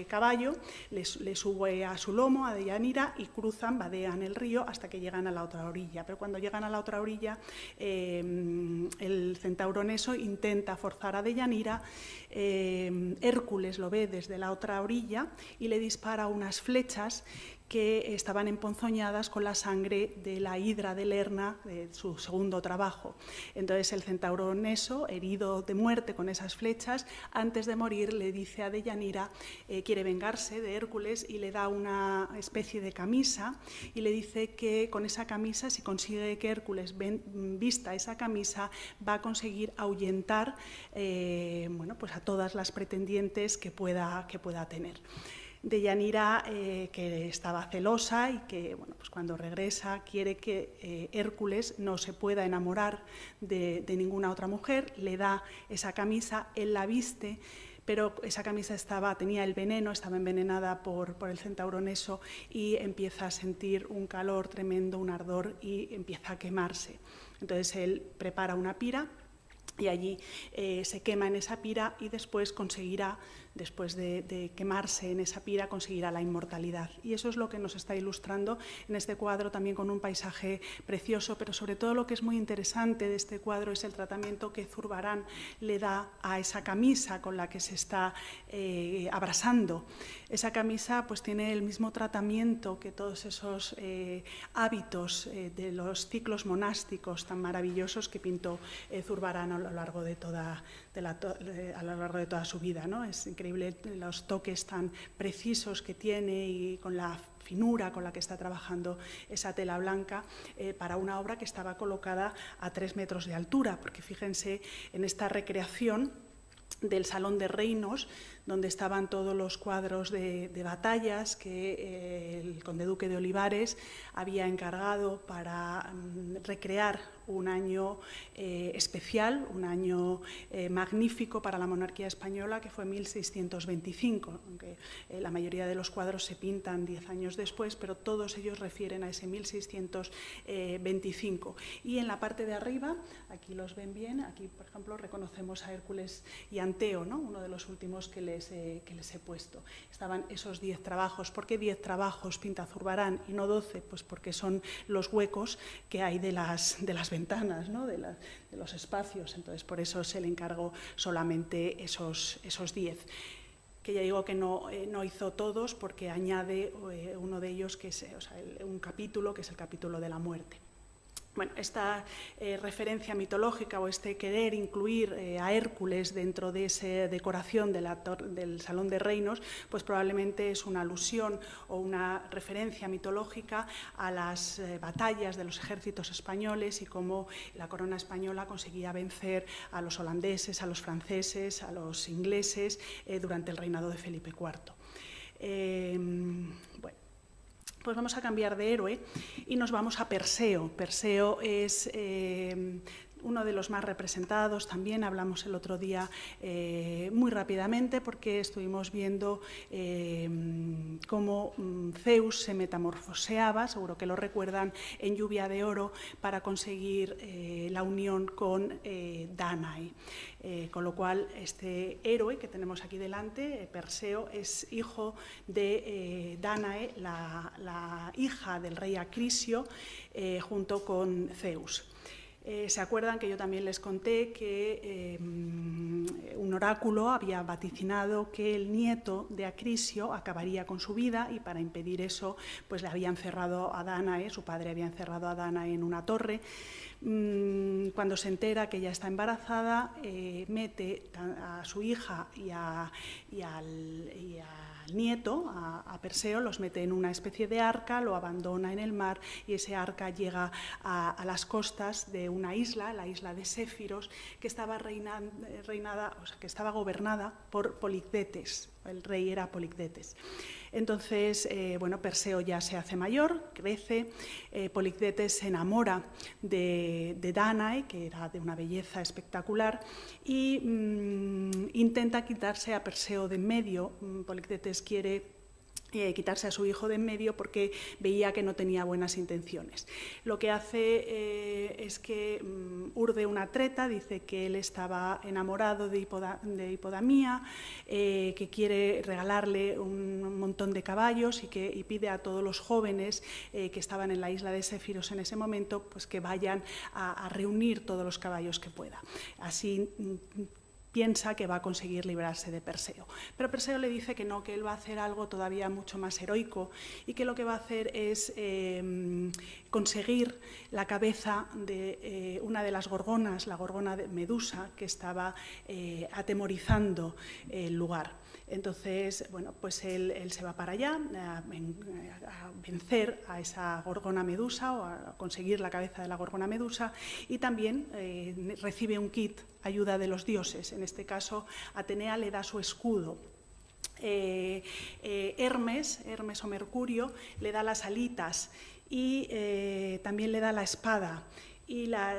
caballo, le sube a su lomo, a Deyanira, y cruzan, vadean el río hasta que llegan a la otra orilla. Pero cuando llegan a la otra orilla, el centauro Neso intenta forzar a Deyanira, Hércules lo ve desde la otra orilla y le dispara unas flechas que estaban emponzoñadas con la sangre de la hidra de Lerna, de su segundo trabajo. Entonces el centauro Neso, herido de muerte con esas flechas, antes de morir le dice a Deyanira, quiere vengarse de Hércules, y le da una especie de camisa y le dice que con esa camisa, si consigue que Hércules vista esa camisa, va a conseguir ahuyentar bueno, pues a todas las pretendientes que pueda tener. Deyanira, que estaba celosa y que bueno, pues cuando regresa quiere que Hércules no se pueda enamorar de ninguna otra mujer, le da esa camisa, él la viste, pero esa camisa tenía el veneno, estaba envenenada por el centauro Neso, y empieza a sentir un calor tremendo, un ardor, y empieza a quemarse. Entonces él prepara una pira y allí se quema en esa pira, y después conseguirá, después de quemarse en esa pira, conseguirá la inmortalidad. Y eso es lo que nos está ilustrando en este cuadro, también con un paisaje precioso, pero sobre todo lo que es muy interesante de este cuadro es el tratamiento que Zurbarán le da a esa camisa con la que se está abrasando. Esa camisa pues tiene el mismo tratamiento que todos esos hábitos de los ciclos monásticos tan maravillosos que pintó Zurbarán a lo largo de toda su vida, ¿no? Es increíble los toques tan precisos que tiene y con la finura con la que está trabajando esa tela blanca para una obra que estaba colocada a 3 metros de altura, porque fíjense en esta recreación del Salón de Reinos donde estaban todos los cuadros de batallas que el conde duque de Olivares había encargado para recrear un año especial, un año magnífico para la monarquía española, que fue 1625, aunque la mayoría de los cuadros se pintan 10 años después, pero todos ellos refieren a ese 1625. Y en la parte de arriba, aquí los ven bien, aquí por ejemplo reconocemos a Hércules y Anteo, ¿no? Uno de los últimos que les he puesto. Estaban esos 10 trabajos. ¿Por qué 10 trabajos pinta Zurbarán y no 12? Pues porque son los huecos que hay de las ventanas, ¿no? de los espacios. Entonces, por eso se le encargó solamente esos 10. Que ya digo que no hizo todos, porque añade uno de ellos, que es un capítulo, que es el capítulo de la muerte. Bueno, esta referencia mitológica o este querer incluir a Hércules dentro de esa decoración del Salón de Reinos, pues probablemente es una alusión o una referencia mitológica a las batallas de los ejércitos españoles y cómo la corona española conseguía vencer a los holandeses, a los franceses, a los ingleses durante el reinado de Felipe IV. Bueno. Pues vamos a cambiar de héroe y nos vamos a Perseo. Perseo es uno de los más representados, también hablamos el otro día muy rápidamente, porque estuvimos viendo cómo Zeus se metamorfoseaba, seguro que lo recuerdan, en Lluvia de Oro para conseguir la unión con Dánae. Con lo cual, este héroe que tenemos aquí delante, Perseo, es hijo de Dánae, la hija del rey Acrisio, junto con Zeus. ¿Se acuerdan que yo también les conté que un oráculo había vaticinado que el nieto de Acrisio acabaría con su vida, y para impedir eso pues le había encerrado a Dánae, su padre había encerrado a Dánae en una torre? Cuando se entera que ella está embarazada, mete a su hija y al nieto, a Perseo, los mete en una especie de arca, lo abandona en el mar, y ese arca llega a las costas de una isla, la isla de Séfiros, que estaba gobernada por Polictetes. El rey era Polictetes. Entonces, bueno, Perseo ya se hace mayor, crece, Polictetes se enamora de Dánae, que era de una belleza espectacular, y intenta quitarse a Perseo de en medio. Polictetes quiere quitarse a su hijo de en medio porque veía que no tenía buenas intenciones. Lo que hace es que urde una treta, dice que él estaba enamorado de Hipodamía, que quiere regalarle un montón de caballos y pide a todos los jóvenes que estaban en la isla de Séfiros en ese momento, pues que vayan a reunir todos los caballos que pueda. Así piensa que va a conseguir librarse de Perseo. Pero Perseo le dice que no, que él va a hacer algo todavía mucho más heroico, y que lo que va a hacer es conseguir la cabeza de una de las gorgonas, la gorgona de Medusa, que estaba atemorizando el lugar. Entonces, bueno, pues él se va para allá a vencer a esa gorgona Medusa, o a conseguir la cabeza de la gorgona Medusa, y también recibe un kit, ayuda de los dioses. En este caso, Atenea le da su escudo. Hermes o Mercurio le da las alitas y también le da la espada y las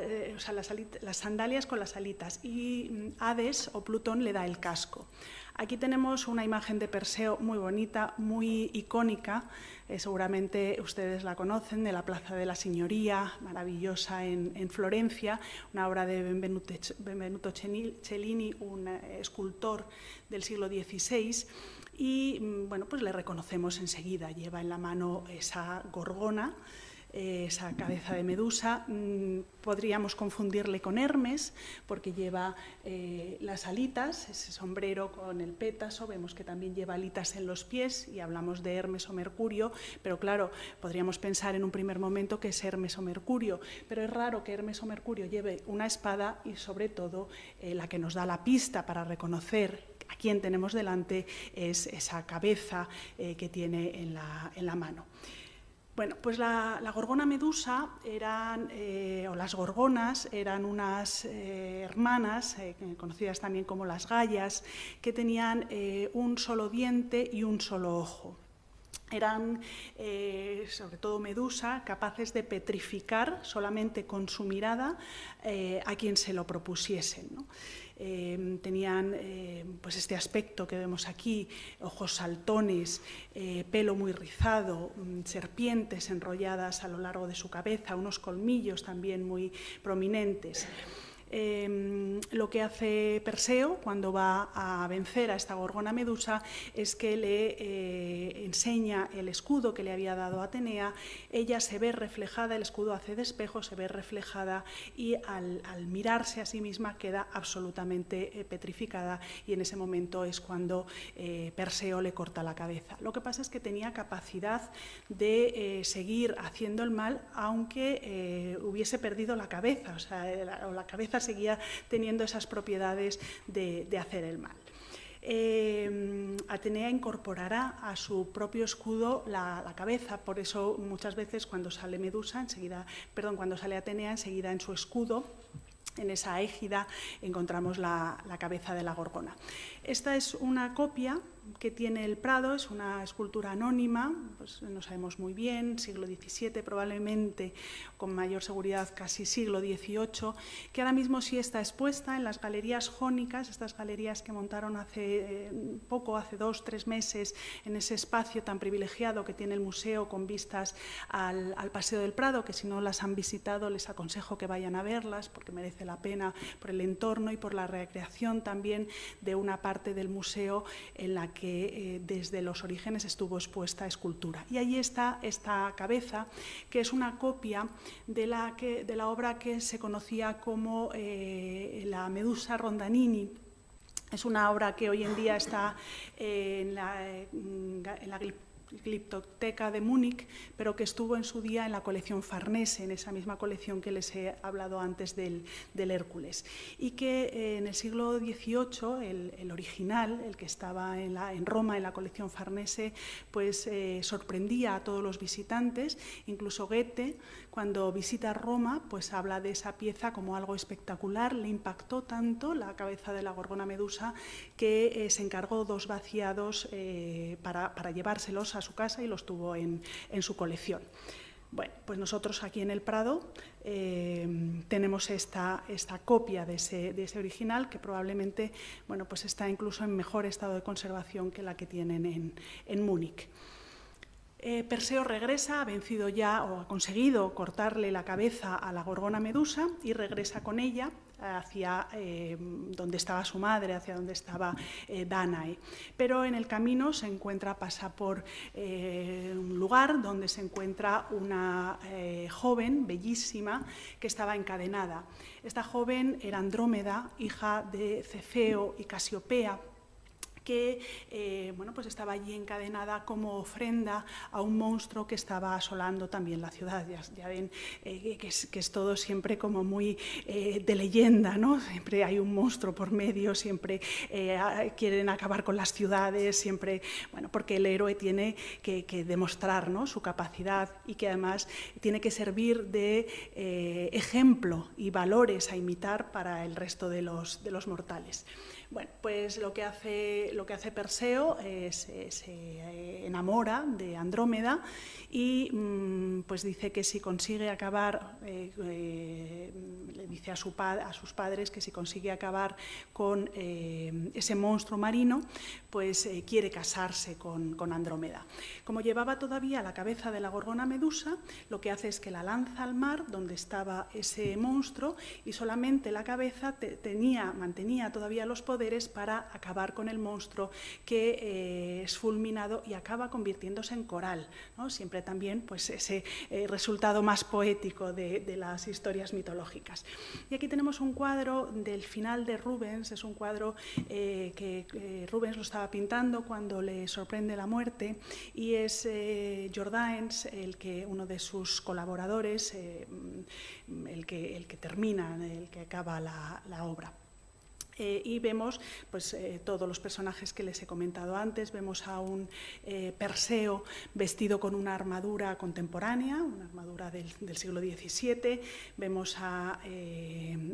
sandalias con las alitas, y Hades o Plutón le da el casco. Aquí tenemos una imagen de Perseo muy bonita, muy icónica, seguramente ustedes la conocen, de la Plaza de la Signoria, maravillosa en Florencia, una obra de Benvenuto Cellini, un escultor del siglo XVI, y bueno, pues le reconocemos enseguida, lleva en la mano esa gorgona, esa cabeza de Medusa. Podríamos confundirle con Hermes porque lleva las alitas, ese sombrero con el pétaso, vemos que también lleva alitas en los pies, y hablamos de Hermes o Mercurio, pero claro, podríamos pensar en un primer momento que es Hermes o Mercurio, pero es raro que Hermes o Mercurio lleve una espada, y sobre todo la que nos da la pista para reconocer a quién tenemos delante es esa cabeza que tiene en la mano. Bueno, pues la gorgona medusa o las gorgonas eran unas hermanas, conocidas también como las gayas, que tenían un solo diente y un solo ojo. Eran, sobre todo Medusa, capaces de petrificar solamente con su mirada a quien se lo propusiesen, ¿no? Tenían pues este aspecto que vemos aquí, ojos saltones, pelo muy rizado, serpientes enrolladas a lo largo de su cabeza, unos colmillos también muy prominentes. Lo que hace Perseo cuando va a vencer a esta gorgona Medusa es que le enseña el escudo que le había dado Atenea. Ella se ve reflejada, el escudo hace de espejo, se ve reflejada y al mirarse a sí misma queda absolutamente petrificada, y en ese momento es cuando Perseo le corta la cabeza. Lo que pasa es que tenía capacidad de seguir haciendo el mal aunque hubiese perdido la cabeza, o sea, la cabeza seguía teniendo esas propiedades de hacer el mal. Atenea incorporará a su propio escudo la cabeza, por eso muchas veces cuando sale cuando sale Atenea, enseguida en su escudo, en esa égida, encontramos la cabeza de la gorgona. Esta es una copia que tiene el Prado, es una escultura anónima, pues no sabemos muy bien, siglo XVII probablemente, con mayor seguridad casi siglo XVIII, que ahora mismo sí está expuesta en las galerías jónicas, estas galerías que montaron hace 2 o 3 meses en ese espacio tan privilegiado que tiene el museo con vistas al Paseo del Prado, que si no las han visitado les aconsejo que vayan a verlas porque merece la pena por el entorno y por la recreación también de una parte del museo en la que desde los orígenes estuvo expuesta escultura. Y allí está esta cabeza, que es una copia de la obra que se conocía como la Medusa Rondanini. Es una obra que hoy en día está en la Gliptoteca de Múnich, pero que estuvo en su día en la colección Farnese, en esa misma colección que les he hablado antes del Hércules, y que en el siglo XVIII, el original, el que estaba en Roma, en la colección Farnese, pues sorprendía a todos los visitantes. Incluso Goethe, cuando visita Roma, pues habla de esa pieza como algo espectacular. Le impactó tanto la cabeza de la gorgona Medusa que se encargó 2 vaciados para llevárselos a su casa y los tuvo en su colección. Bueno, pues nosotros aquí en el Prado tenemos esta copia de ese original, que probablemente, bueno, pues está incluso en mejor estado de conservación que la que tienen en Múnich. Perseo regresa, ha vencido ya o ha conseguido cortarle la cabeza a la gorgona Medusa y regresa con ella hacia donde estaba su madre, hacia donde estaba Dánae. Pero en el camino pasa por un lugar donde se encuentra una joven bellísima que estaba encadenada. Esta joven era Andrómeda, hija de Cefeo y Casiopea, que bueno, pues estaba allí encadenada como ofrenda a un monstruo que estaba asolando también la ciudad. Ya ven que es todo siempre como muy de leyenda, ¿no? Siempre hay un monstruo por medio, siempre quieren acabar con las ciudades, siempre, bueno, porque el héroe tiene que demostrar, ¿no?, su capacidad, y que además tiene que servir de ejemplo y valores a imitar para el resto de los mortales. Bueno, pues lo que hace Perseo es se enamora de Andrómeda y pues dice que si consigue acabar, le dice a sus padres que si consigue acabar con ese monstruo marino, pues quiere casarse con Andrómeda. Como llevaba todavía la cabeza de la gorgona Medusa, lo que hace es que la lanza al mar donde estaba ese monstruo, y solamente la cabeza mantenía todavía los poderes para acabar con el monstruo, que es fulminado y acaba convirtiéndose en coral, ¿no? Siempre también pues ese resultado más poético de las historias mitológicas. Y aquí tenemos un cuadro del final de Rubens. Es un cuadro que Rubens lo estaba pintando cuando le sorprende la muerte, y es Jordaens, uno de sus colaboradores, el que termina, el que acaba la obra. Y vemos pues, todos los personajes que les he comentado antes. Vemos a un Perseo vestido con una armadura contemporánea, una armadura del siglo XVII. Vemos a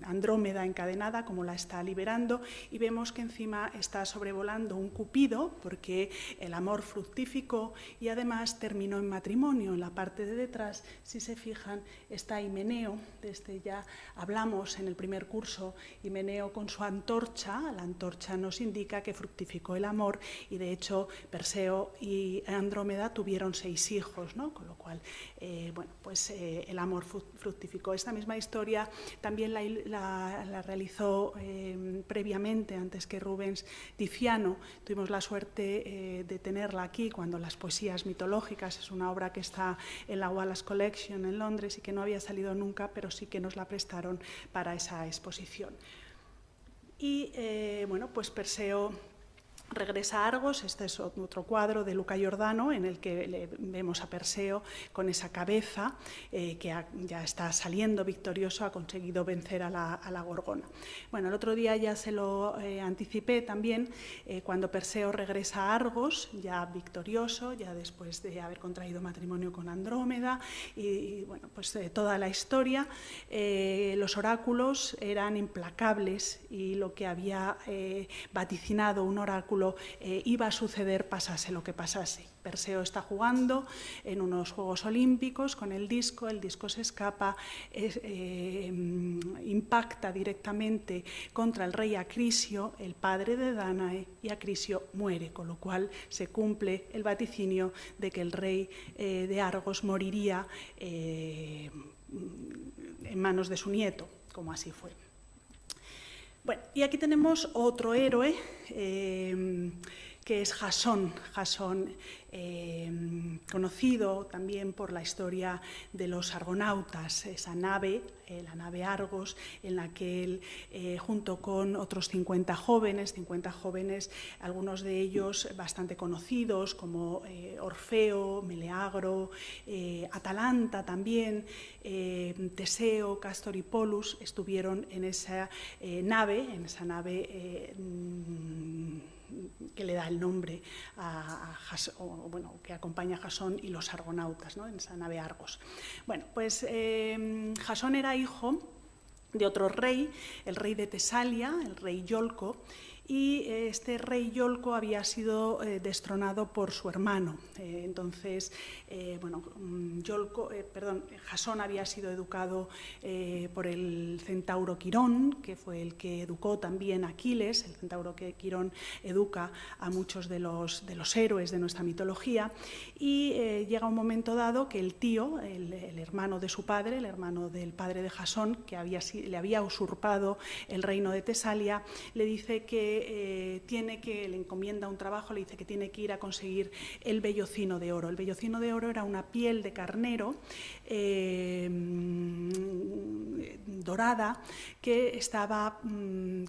Andrómeda encadenada, como la está liberando, y vemos que encima está sobrevolando un Cupido, porque el amor fructificó y además terminó en matrimonio. En la parte de detrás, si se fijan, está Himeneo. De este ya hablamos en el primer curso. Himeneo con su antorcha. La antorcha nos indica que fructificó el amor, y de hecho Perseo y Andrómeda tuvieron 6 hijos, ¿no? Con lo cual bueno, pues, el amor fructificó. Esta misma historia también la realizó previamente, antes que Rubens, Tiziano. Tuvimos la suerte de tenerla aquí cuando las poesías mitológicas, es una obra que está en la Wallace Collection en Londres y que no había salido nunca, pero sí que nos la prestaron para esa exposición. Y bueno, pues Perseo regresa a Argos. Este es otro cuadro de Luca Giordano en el que vemos a Perseo con esa cabeza que ya está saliendo victorioso, ha conseguido vencer a la Gorgona. Bueno, el otro día ya se lo anticipé también, cuando Perseo regresa a Argos, ya victorioso, ya después de haber contraído matrimonio con Andrómeda, y bueno, pues toda la historia. Los oráculos eran implacables y lo que había vaticinado un oráculo iba a suceder, pasase lo que pasase. Perseo está jugando en unos Juegos Olímpicos con el disco se escapa, impacta directamente contra el rey Acrisio, el padre de Dánae, y Acrisio muere, con lo cual se cumple el vaticinio de que el rey de Argos moriría en manos de su nieto, como así fue. Bueno, y aquí tenemos otro héroe, que es Jasón. Jasón, conocido también por la historia de los argonautas, esa nave, la nave Argos, en la que él, junto con otros 50 jóvenes, algunos de ellos bastante conocidos, como Orfeo, Meleagro, Atalanta también, Teseo, Cástor y Polus, estuvieron en esa nave, que le da el nombre a Jasón, bueno, que acompaña a Jasón y los argonautas, ¿no? En esa nave Argos. Bueno, pues Jasón era hijo de otro rey, el rey de Tesalia, el rey Iolco, y este rey Iolco había sido destronado por su hermano. Entonces, bueno, Jasón había sido educado por el centauro Quirón, que fue el que educó también a Aquiles. El centauro Quirón educa a muchos de los héroes de nuestra mitología, y llega un momento dado que el tío, el hermano de su padre, el hermano del padre de Jasón, que le había usurpado el reino de Tesalia, le dice que le encomienda un trabajo, le dice que tiene que ir a conseguir el vellocino de oro. El vellocino de oro era una piel de carnero dorada que estaba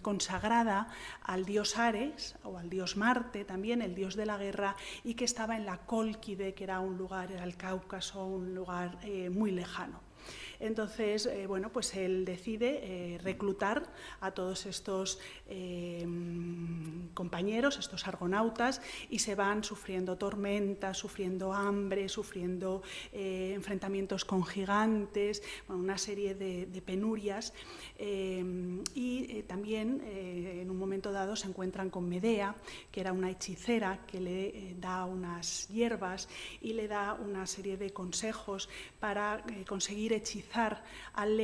consagrada al dios Ares, o al dios Marte también, el dios de la guerra, y que estaba en la Cólquide, que era el Cáucaso, un lugar muy lejano. Entonces, bueno, pues él decide reclutar a todos estos compañeros, estos argonautas, y se van sufriendo tormentas, sufriendo hambre, sufriendo enfrentamientos con gigantes, bueno, una serie de penurias, y también en un momento dado se encuentran con Medea, que era una hechicera que le da unas hierbas y le da una serie de consejos para conseguir hechizar al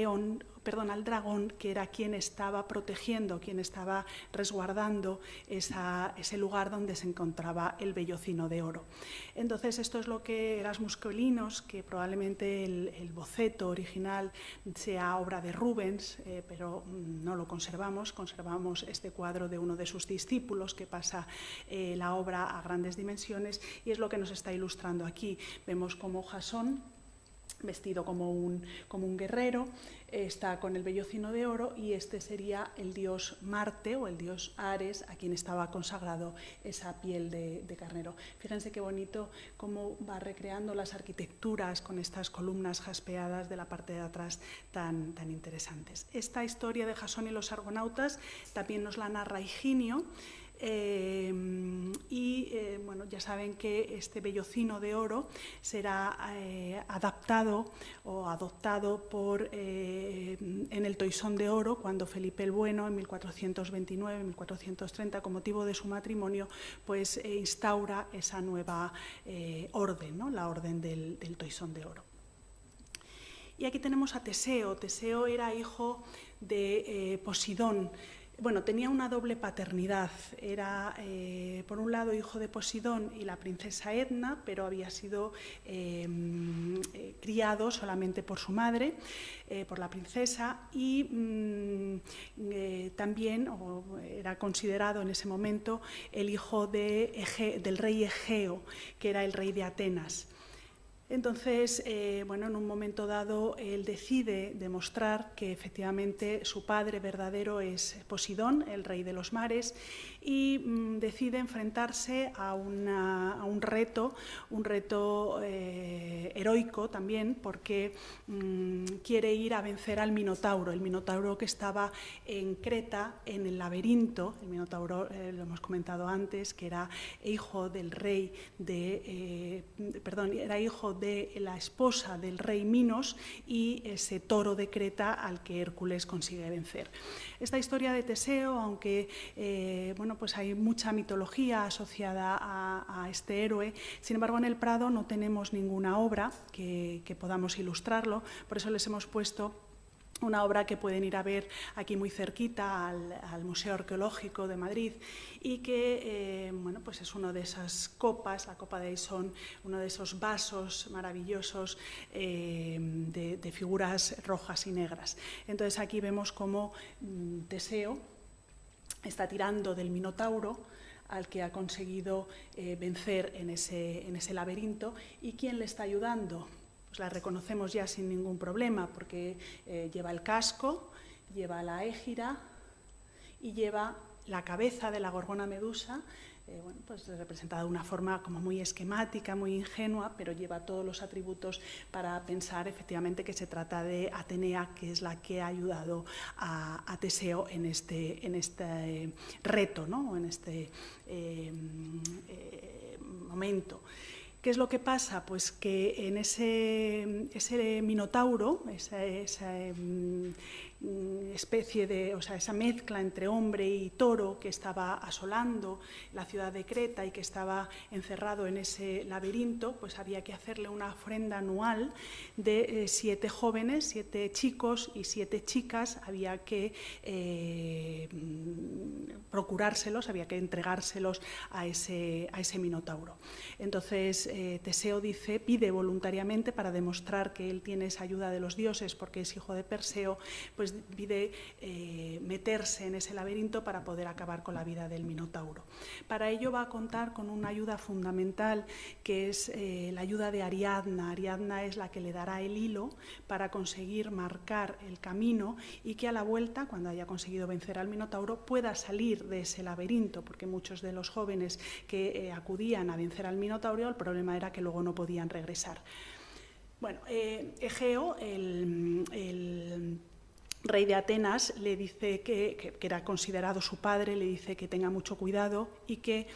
dragón, que era quien estaba protegiendo, quien estaba resguardando ese lugar donde se encontraba el vellocino de oro. Entonces, esto es lo que Erasmus Colinos, que probablemente el boceto original sea obra de Rubens, pero no lo conservamos este cuadro de uno de sus discípulos, que pasa la obra a grandes dimensiones, y es lo que nos está ilustrando aquí. Vemos cómo Jasón vestido como un guerrero, está con el vellocino de oro y este sería el dios Marte o el dios Ares, a quien estaba consagrado esa piel de carnero. Fíjense qué bonito cómo va recreando las arquitecturas con estas columnas jaspeadas de la parte de atrás tan interesantes. Esta historia de Jasón y los argonautas también nos la narra Higinio. Bueno, ya saben que este vellocino de oro será adaptado o adoptado en el Toisón de Oro, cuando Felipe el Bueno, en 1429-1430, con motivo de su matrimonio, pues instaura esa nueva orden, ¿no? La orden del Toisón de Oro. Y aquí tenemos a Teseo. Teseo era hijo de Posidón. Bueno, tenía una doble paternidad. Era, por un lado, hijo de Posidón y la princesa Etna, pero había sido criado solamente por su madre, por la princesa, y también era considerado en ese momento el hijo del rey Egeo, que era el rey de Atenas. Entonces, bueno, en un momento dado, él decide demostrar que efectivamente su padre verdadero es Posidón, el rey de los mares, y decide enfrentarse a un reto heroico también, porque quiere ir a vencer al Minotauro, el Minotauro que estaba en Creta, en el laberinto. El Minotauro, lo hemos comentado antes, que era hijo del rey era hijo de la esposa del rey Minos y ese toro de Creta al que Hércules consigue vencer. Esta historia de Teseo, aunque bueno, pues hay mucha mitología asociada a este héroe, sin embargo en el Prado no tenemos ninguna obra que podamos ilustrarlo, por eso les hemos puesto una obra que pueden ir a ver aquí muy cerquita al Museo Arqueológico de Madrid y que bueno, pues es una de esas copas, la copa de Aison, uno de esos vasos maravillosos de figuras rojas y negras. Entonces aquí vemos cómo Teseo está tirando del Minotauro al que ha conseguido vencer en ese laberinto, y ¿quién le está ayudando? La reconocemos ya sin ningún problema porque lleva el casco, lleva la égira y lleva la cabeza de la gorgona medusa, bueno, pues representada de una forma como muy esquemática, muy ingenua, pero lleva todos los atributos para pensar efectivamente que se trata de Atenea, que es la que ha ayudado a Teseo en este reto, ¿no? En este momento. ¿Qué es lo que pasa? Pues que en ese Minotauro, esa especie de, o sea, esa mezcla entre hombre y toro que estaba asolando la ciudad de Creta y que estaba encerrado en ese laberinto, pues había que hacerle una ofrenda anual de 7 jóvenes, 7 chicos y 7 chicas, había que procurárselos, había que entregárselos a ese Minotauro. Entonces Teseo pide voluntariamente, para demostrar que él tiene esa ayuda de los dioses porque es hijo de Perseo, pues pide meterse en ese laberinto para poder acabar con la vida del Minotauro. Para ello va a contar con una ayuda fundamental, que es la ayuda de Ariadna. Ariadna es la que le dará el hilo para conseguir marcar el camino y que a la vuelta, cuando haya conseguido vencer al Minotauro, pueda salir de ese laberinto, porque muchos de los jóvenes que acudían a vencer al Minotauro, el problema era que luego no podían regresar. Bueno, Egeo, el rey de Atenas, le dice que era considerado su padre, le dice que tenga mucho cuidado y que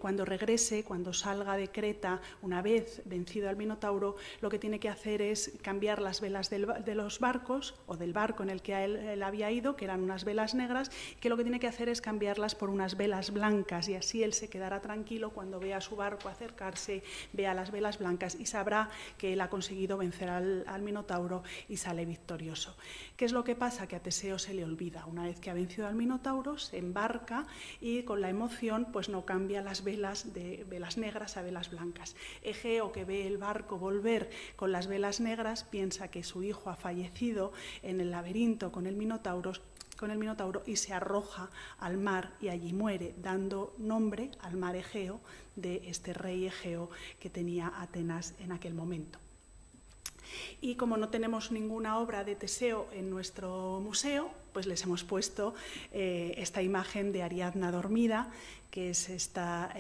cuando regrese, cuando salga de Creta, una vez vencido al Minotauro, lo que tiene que hacer es cambiar las velas de los barcos, o del barco en el que él había ido, que eran unas velas negras, que lo que tiene que hacer es cambiarlas por unas velas blancas, y así él se quedará tranquilo cuando vea su barco acercarse, vea las velas blancas y sabrá que él ha conseguido vencer al Minotauro y sale victorioso. ¿Qué es lo que pasa? Que a Teseo se le olvida. Una vez que ha vencido al Minotauro, se embarca y con la emoción pues no cambia las velas de velas negras a velas blancas. Egeo, que ve el barco volver con las velas negras, piensa que su hijo ha fallecido en el laberinto con el Minotauro y se arroja al mar y allí muere, dando nombre al mar Egeo, de este rey Egeo que tenía Atenas en aquel momento. Y como no tenemos ninguna obra de Teseo en nuestro museo, pues les hemos puesto esta imagen de Ariadna dormida, que es esta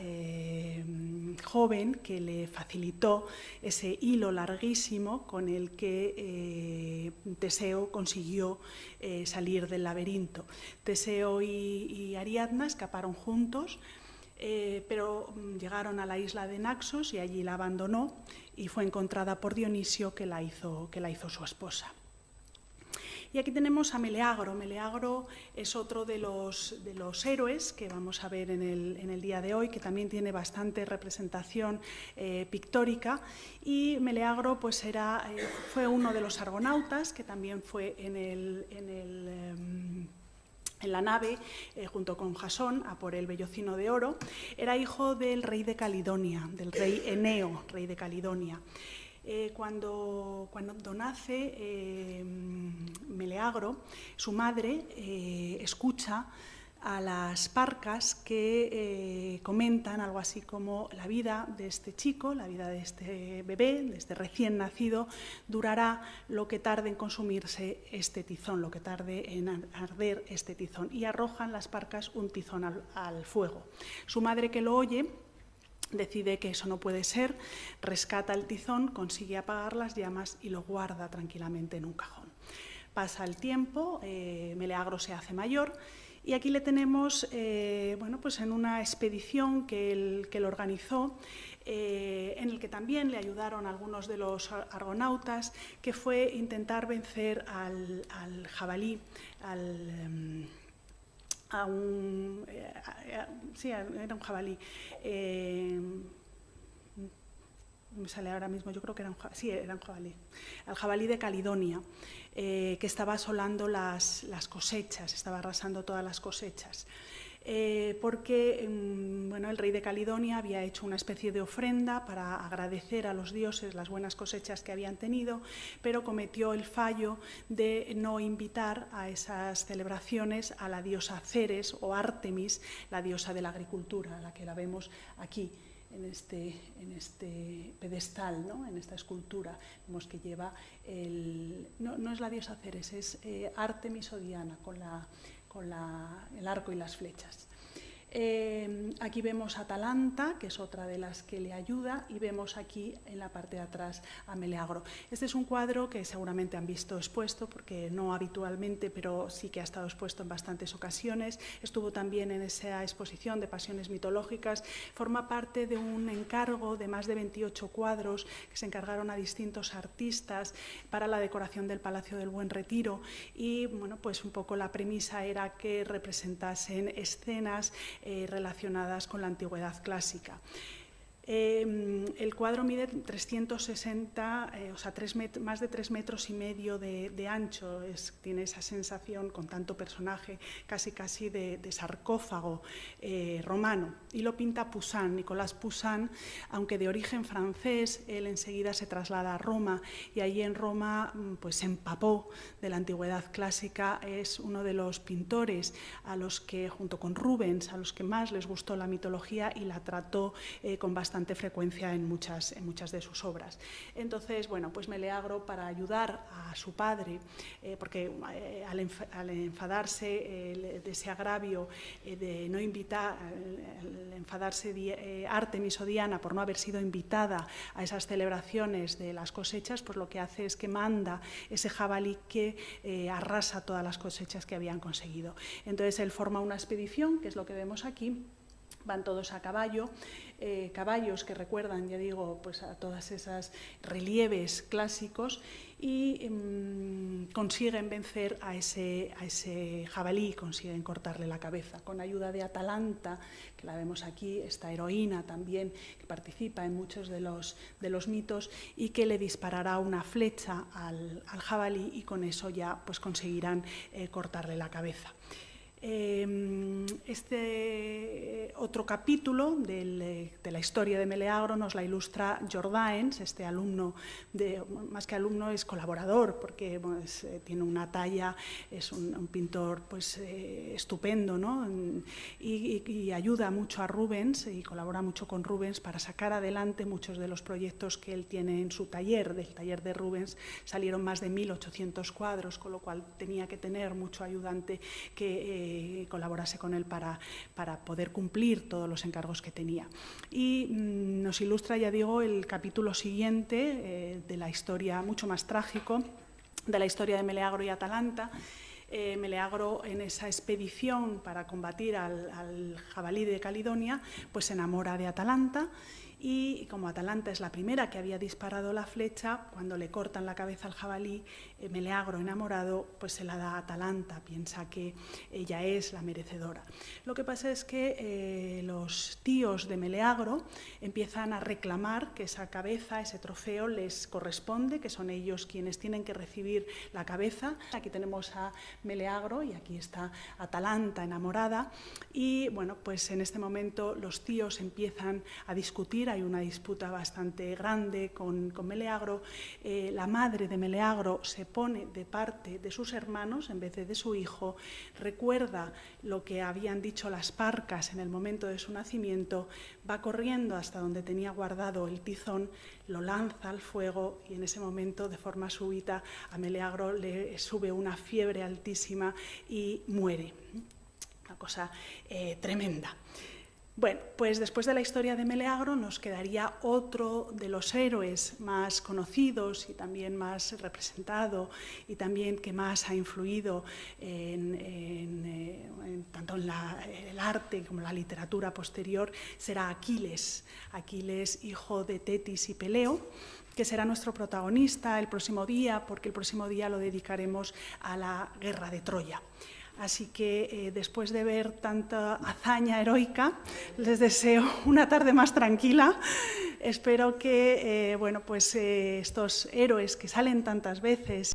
joven que le facilitó ese hilo larguísimo con el que Teseo consiguió salir del laberinto. Teseo y Ariadna escaparon juntos, pero llegaron a la isla de Naxos y allí la abandonó y fue encontrada por Dionisio, que la hizo su esposa. Y aquí tenemos a Meleagro. Meleagro es otro de los héroes que vamos a ver en el día de hoy, que también tiene bastante representación pictórica. Y Meleagro pues, fue uno de los argonautas, que también fue en la nave, junto con Jasón, a por el vellocino de oro. Era hijo del rey de Calidonia, del rey Eneo, rey de Calidonia. Cuando nace Meleagro, su madre escucha a las parcas que comentan algo así como: la vida de este chico, la vida de este bebé, de este recién nacido, durará lo que tarde en consumirse este tizón, lo que tarde en arder este tizón. Y arrojan las parcas un tizón al fuego. Su madre, que lo oye, decide que eso no puede ser, rescata el tizón, consigue apagar las llamas y lo guarda tranquilamente en un cajón. Pasa el tiempo, Meleagro se hace mayor. Y aquí le tenemos pues en una expedición que él organizó, en el que también le ayudaron algunos de los argonautas, que fue intentar vencer al jabalí, sí, era un jabalí. Me sale ahora mismo, yo creo que era un jabalí. Al jabalí de Calidonia, que estaba asolando las cosechas, estaba arrasando todas las cosechas. Porque el rey de Calidonia había hecho una especie de ofrenda para agradecer a los dioses las buenas cosechas que habían tenido, pero cometió el fallo de no invitar a esas celebraciones a la diosa Ceres o Artemis, la diosa de la agricultura, la que la vemos aquí en este pedestal, ¿no? En esta escultura. Vemos que lleva no es la diosa Ceres, es Artemis o Diana con el arco y las flechas. Aquí vemos a Atalanta, que es otra de las que le ayuda, y vemos aquí en la parte de atrás a Meleagro. Este es un cuadro que seguramente han visto expuesto, porque no habitualmente, pero sí que ha estado expuesto en bastantes ocasiones. Estuvo también en esa exposición de pasiones mitológicas. Forma parte de un encargo de más de 28 cuadros que se encargaron a distintos artistas para la decoración del Palacio del Buen Retiro, y pues un poco la premisa era que representasen escenas relacionadas con la antigüedad clásica. El cuadro mide 360, más de 3,5 metros de ancho. Tiene esa sensación, con tanto personaje, casi de sarcófago romano. Y lo pinta Poussin, Nicolas Poussin, aunque de origen francés. Él enseguida se traslada a Roma, y allí en Roma pues, se empapó de la antigüedad clásica. Es uno de los pintores a los que, junto con Rubens, a los que más les gustó la mitología y la trató con bastante frecuencia en muchas de sus obras. Entonces, pues Meleagro, para ayudar a su padre, porque al enfadarse de ese agravio de no invitar, al enfadarse Artemis o Diana por no haber sido invitada a esas celebraciones de las cosechas, pues lo que hace es que manda ese jabalí que arrasa todas las cosechas que habían conseguido. Entonces él forma una expedición, que es lo que vemos aquí. Van todos a caballo, caballos que recuerdan, ya digo, pues a todas esas relieves clásicos, y consiguen vencer a ese jabalí, consiguen cortarle la cabeza, con ayuda de Atalanta, que la vemos aquí, esta heroína también, que participa en muchos de los mitos, y que le disparará una flecha al jabalí, y con eso ya pues conseguirán cortarle la cabeza. Este otro capítulo de la historia de Meleagro nos la ilustra Jordaens, este alumno, más que alumno es colaborador, porque bueno, tiene una talla, es un pintor pues, estupendo, ¿no? y ayuda mucho a Rubens y colabora mucho con Rubens para sacar adelante muchos de los proyectos que él tiene en su taller. Del taller de Rubens salieron más de 1800 cuadros, con lo cual tenía que tener mucho ayudante que colaborase con él para poder cumplir todos los encargos que tenía. Y nos ilustra, ya digo, el capítulo siguiente de la historia, mucho más trágico, de la historia de Meleagro y Atalanta. Meleagro, en esa expedición para combatir al jabalí de Caledonia, pues se enamora de Atalanta. Y como Atalanta es la primera que había disparado la flecha, cuando le cortan la cabeza al jabalí, Meleagro, enamorado, pues se la da a Atalanta, piensa que ella es la merecedora. Lo que pasa es que los tíos de Meleagro empiezan a reclamar que esa cabeza, ese trofeo, les corresponde, que son ellos quienes tienen que recibir la cabeza. Aquí tenemos a Meleagro y aquí está Atalanta enamorada. Y bueno, pues en este momento los tíos empiezan a discutir. Hay una disputa bastante grande con Meleagro. La madre de Meleagro se pone de parte de sus hermanos en vez de su hijo, recuerda lo que habían dicho las parcas en el momento de su nacimiento, va corriendo hasta donde tenía guardado el tizón, lo lanza al fuego y en ese momento, de forma súbita, a Meleagro le sube una fiebre altísima y muere. Una cosa tremenda. Bueno, pues después de la historia de Meleagro nos quedaría otro de los héroes más conocidos y también más representado y también que más ha influido tanto en el arte como en la literatura posterior, será Aquiles. Aquiles, hijo de Tetis y Peleo, que será nuestro protagonista el próximo día, porque el próximo día lo dedicaremos a la guerra de Troya. Así que después de ver tanta hazaña heroica, les deseo una tarde más tranquila. Espero que bueno, pues, estos héroes que salen tantas veces